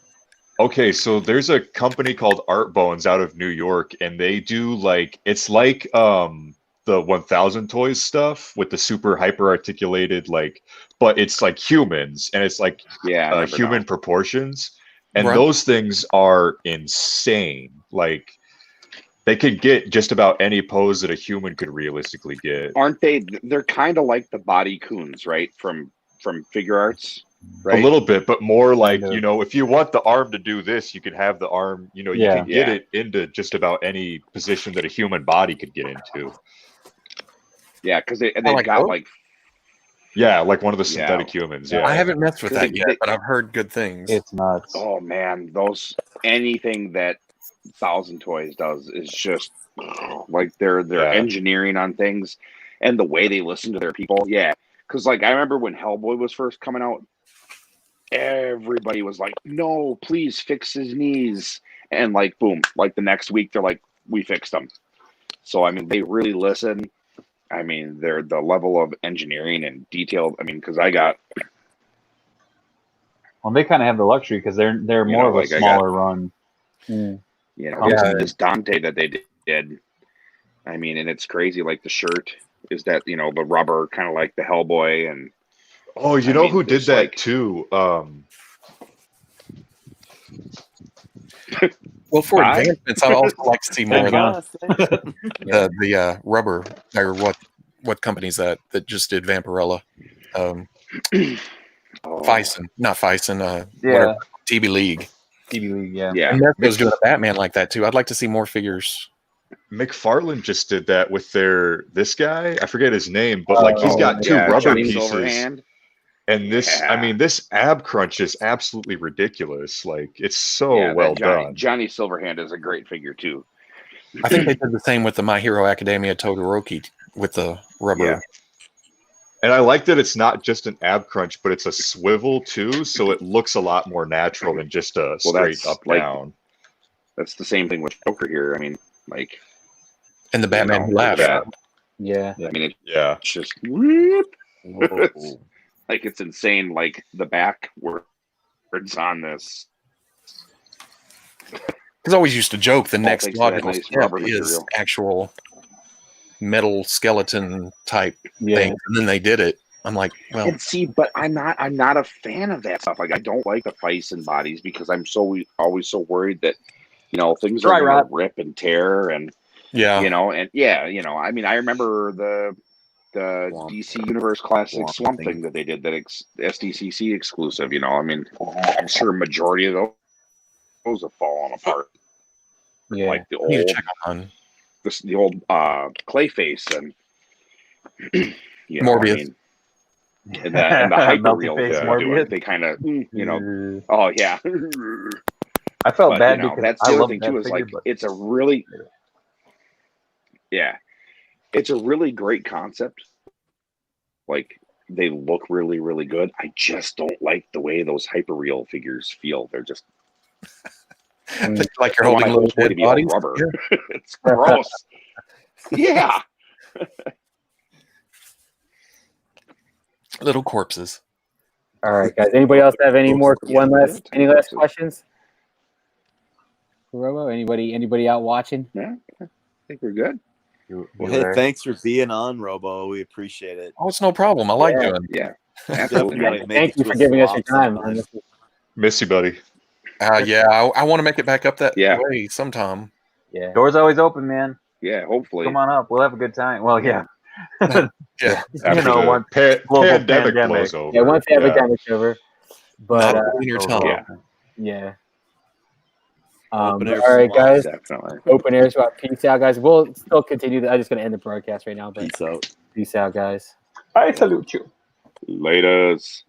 Okay, so there's a company called Art Bones out of New York, and they do like it's like the 1000 Toys stuff with the super hyper articulated like, but it's like humans and it's like Yeah, I never human know. proportions, and Right. those things are insane. Like they could get just about any pose that a human could realistically get. Aren't they? They're kind of like the body coons, right? From Figure Arts, right? A little bit, but more like, Kind of. you know, if you want the arm to do this, you could have the arm, you know, you Yeah. can get Yeah. it into just about any position that a human body could get into. Yeah, because they've like got those? like Yeah, like one of the Yeah. synthetic humans. I Yeah. haven't messed with that They- yet, but I've heard good things. It's nuts. oh man, those anything that 1000 Toys does is just like they're Yeah. engineering on things and the way they listen to their people. Yeah, because like I remember when Hellboy was first coming out, everybody was like, "No, please fix his knees," and like boom, like the next week they're like, "We fixed them." So I mean, they really listen. I mean, they're the level of engineering and detail. I mean, because I got Well, they kind of have the luxury because they're You more know, of like a I smaller run. Mm. this Dante that they did. I mean, and it's crazy. Like the shirt is that the rubber, kind of like the Hellboy, and Oh, you I know mean, who did there's, that like- too? Well, for I- advancements, I also like to see more of Thank the rubber, or what company is that just did Vampirella? Fison, not Fison. Yeah. Whatever, TB League. TV League, yeah. Yeah, And Mesco's doing a Batman like that too. I'd like to see more figures. McFarlane just did that with this guy. I forget his name, but like he's got two rubber Johnny pieces. Silverhand. And this, I Yeah. mean, this ab crunch is absolutely ridiculous. Like it's so Yeah, well that done. Johnny Silverhand is a great figure too. I think they did the same with the My Hero Academia Todoroki with the rubber. Yeah. And I like that it's not just an ab crunch, but it's a swivel too, so it looks a lot more natural than just a straight that's up like- down. That's the same thing with Joker here. I mean, like And the Batman who like laughs. that. Yeah. I mean, Yeah. it's just whoop. Like it's insane. Like the back words on this. Because I always used to joke the next thanks to that logical nice step rubber is material. actual metal skeleton type Yeah. thing, and then they did it. I'm like, well, And see, but I'm not a fan of that stuff. Like I don't like the Fison bodies because I'm always so worried that things are Dry going to rot. rip and tear and yeah, I mean I remember the Swamp DC Universe Classic Swamp Swamp Thing. Thing that they did, that SDCC exclusive. I mean, I'm sure a majority of those have fallen apart. Yeah. Like the I need to old check on the old Clayface and Morbius. I mean, and the hyper real Melty-face they're doing, Morbius. they kind of oh yeah. I felt But, bad because that's I the other love thing that too. Is figure, like but it's a really it's a really great concept. Like they look really, really good. I just don't like the way those hyperreal figures feel. They're just like you're I want holding my little whole toy to dead be all bodies. rubber. Yeah. It's gross. Yeah. Little corpses. All right, guys. Anybody else have any any last questions? Robo? Anybody out watching? Yeah, I think we're good. Well, hey, thanks for being on, Robo. We appreciate it. Oh, it's no problem. I like doing it. Yeah, Definitely gotta make Thank it you to for a giving us your swap time. sometime. Miss you, buddy. Yeah, I want to make it back up that Yeah. way sometime. Yeah. Door's always open, man. Yeah, hopefully. Come on up. We'll have a good time. Well, yeah. Yeah. After know, the once global pandemic pandemic. blows over. Yeah, once the epidemic's over. But Not in your tongue. Yeah. yeah. Open air all right, swap. guys. Definitely. Open air swap. Peace out, guys. We'll still continue. I'm just going to end the broadcast right now. But Peace out. peace out, guys. I salute you. Laters.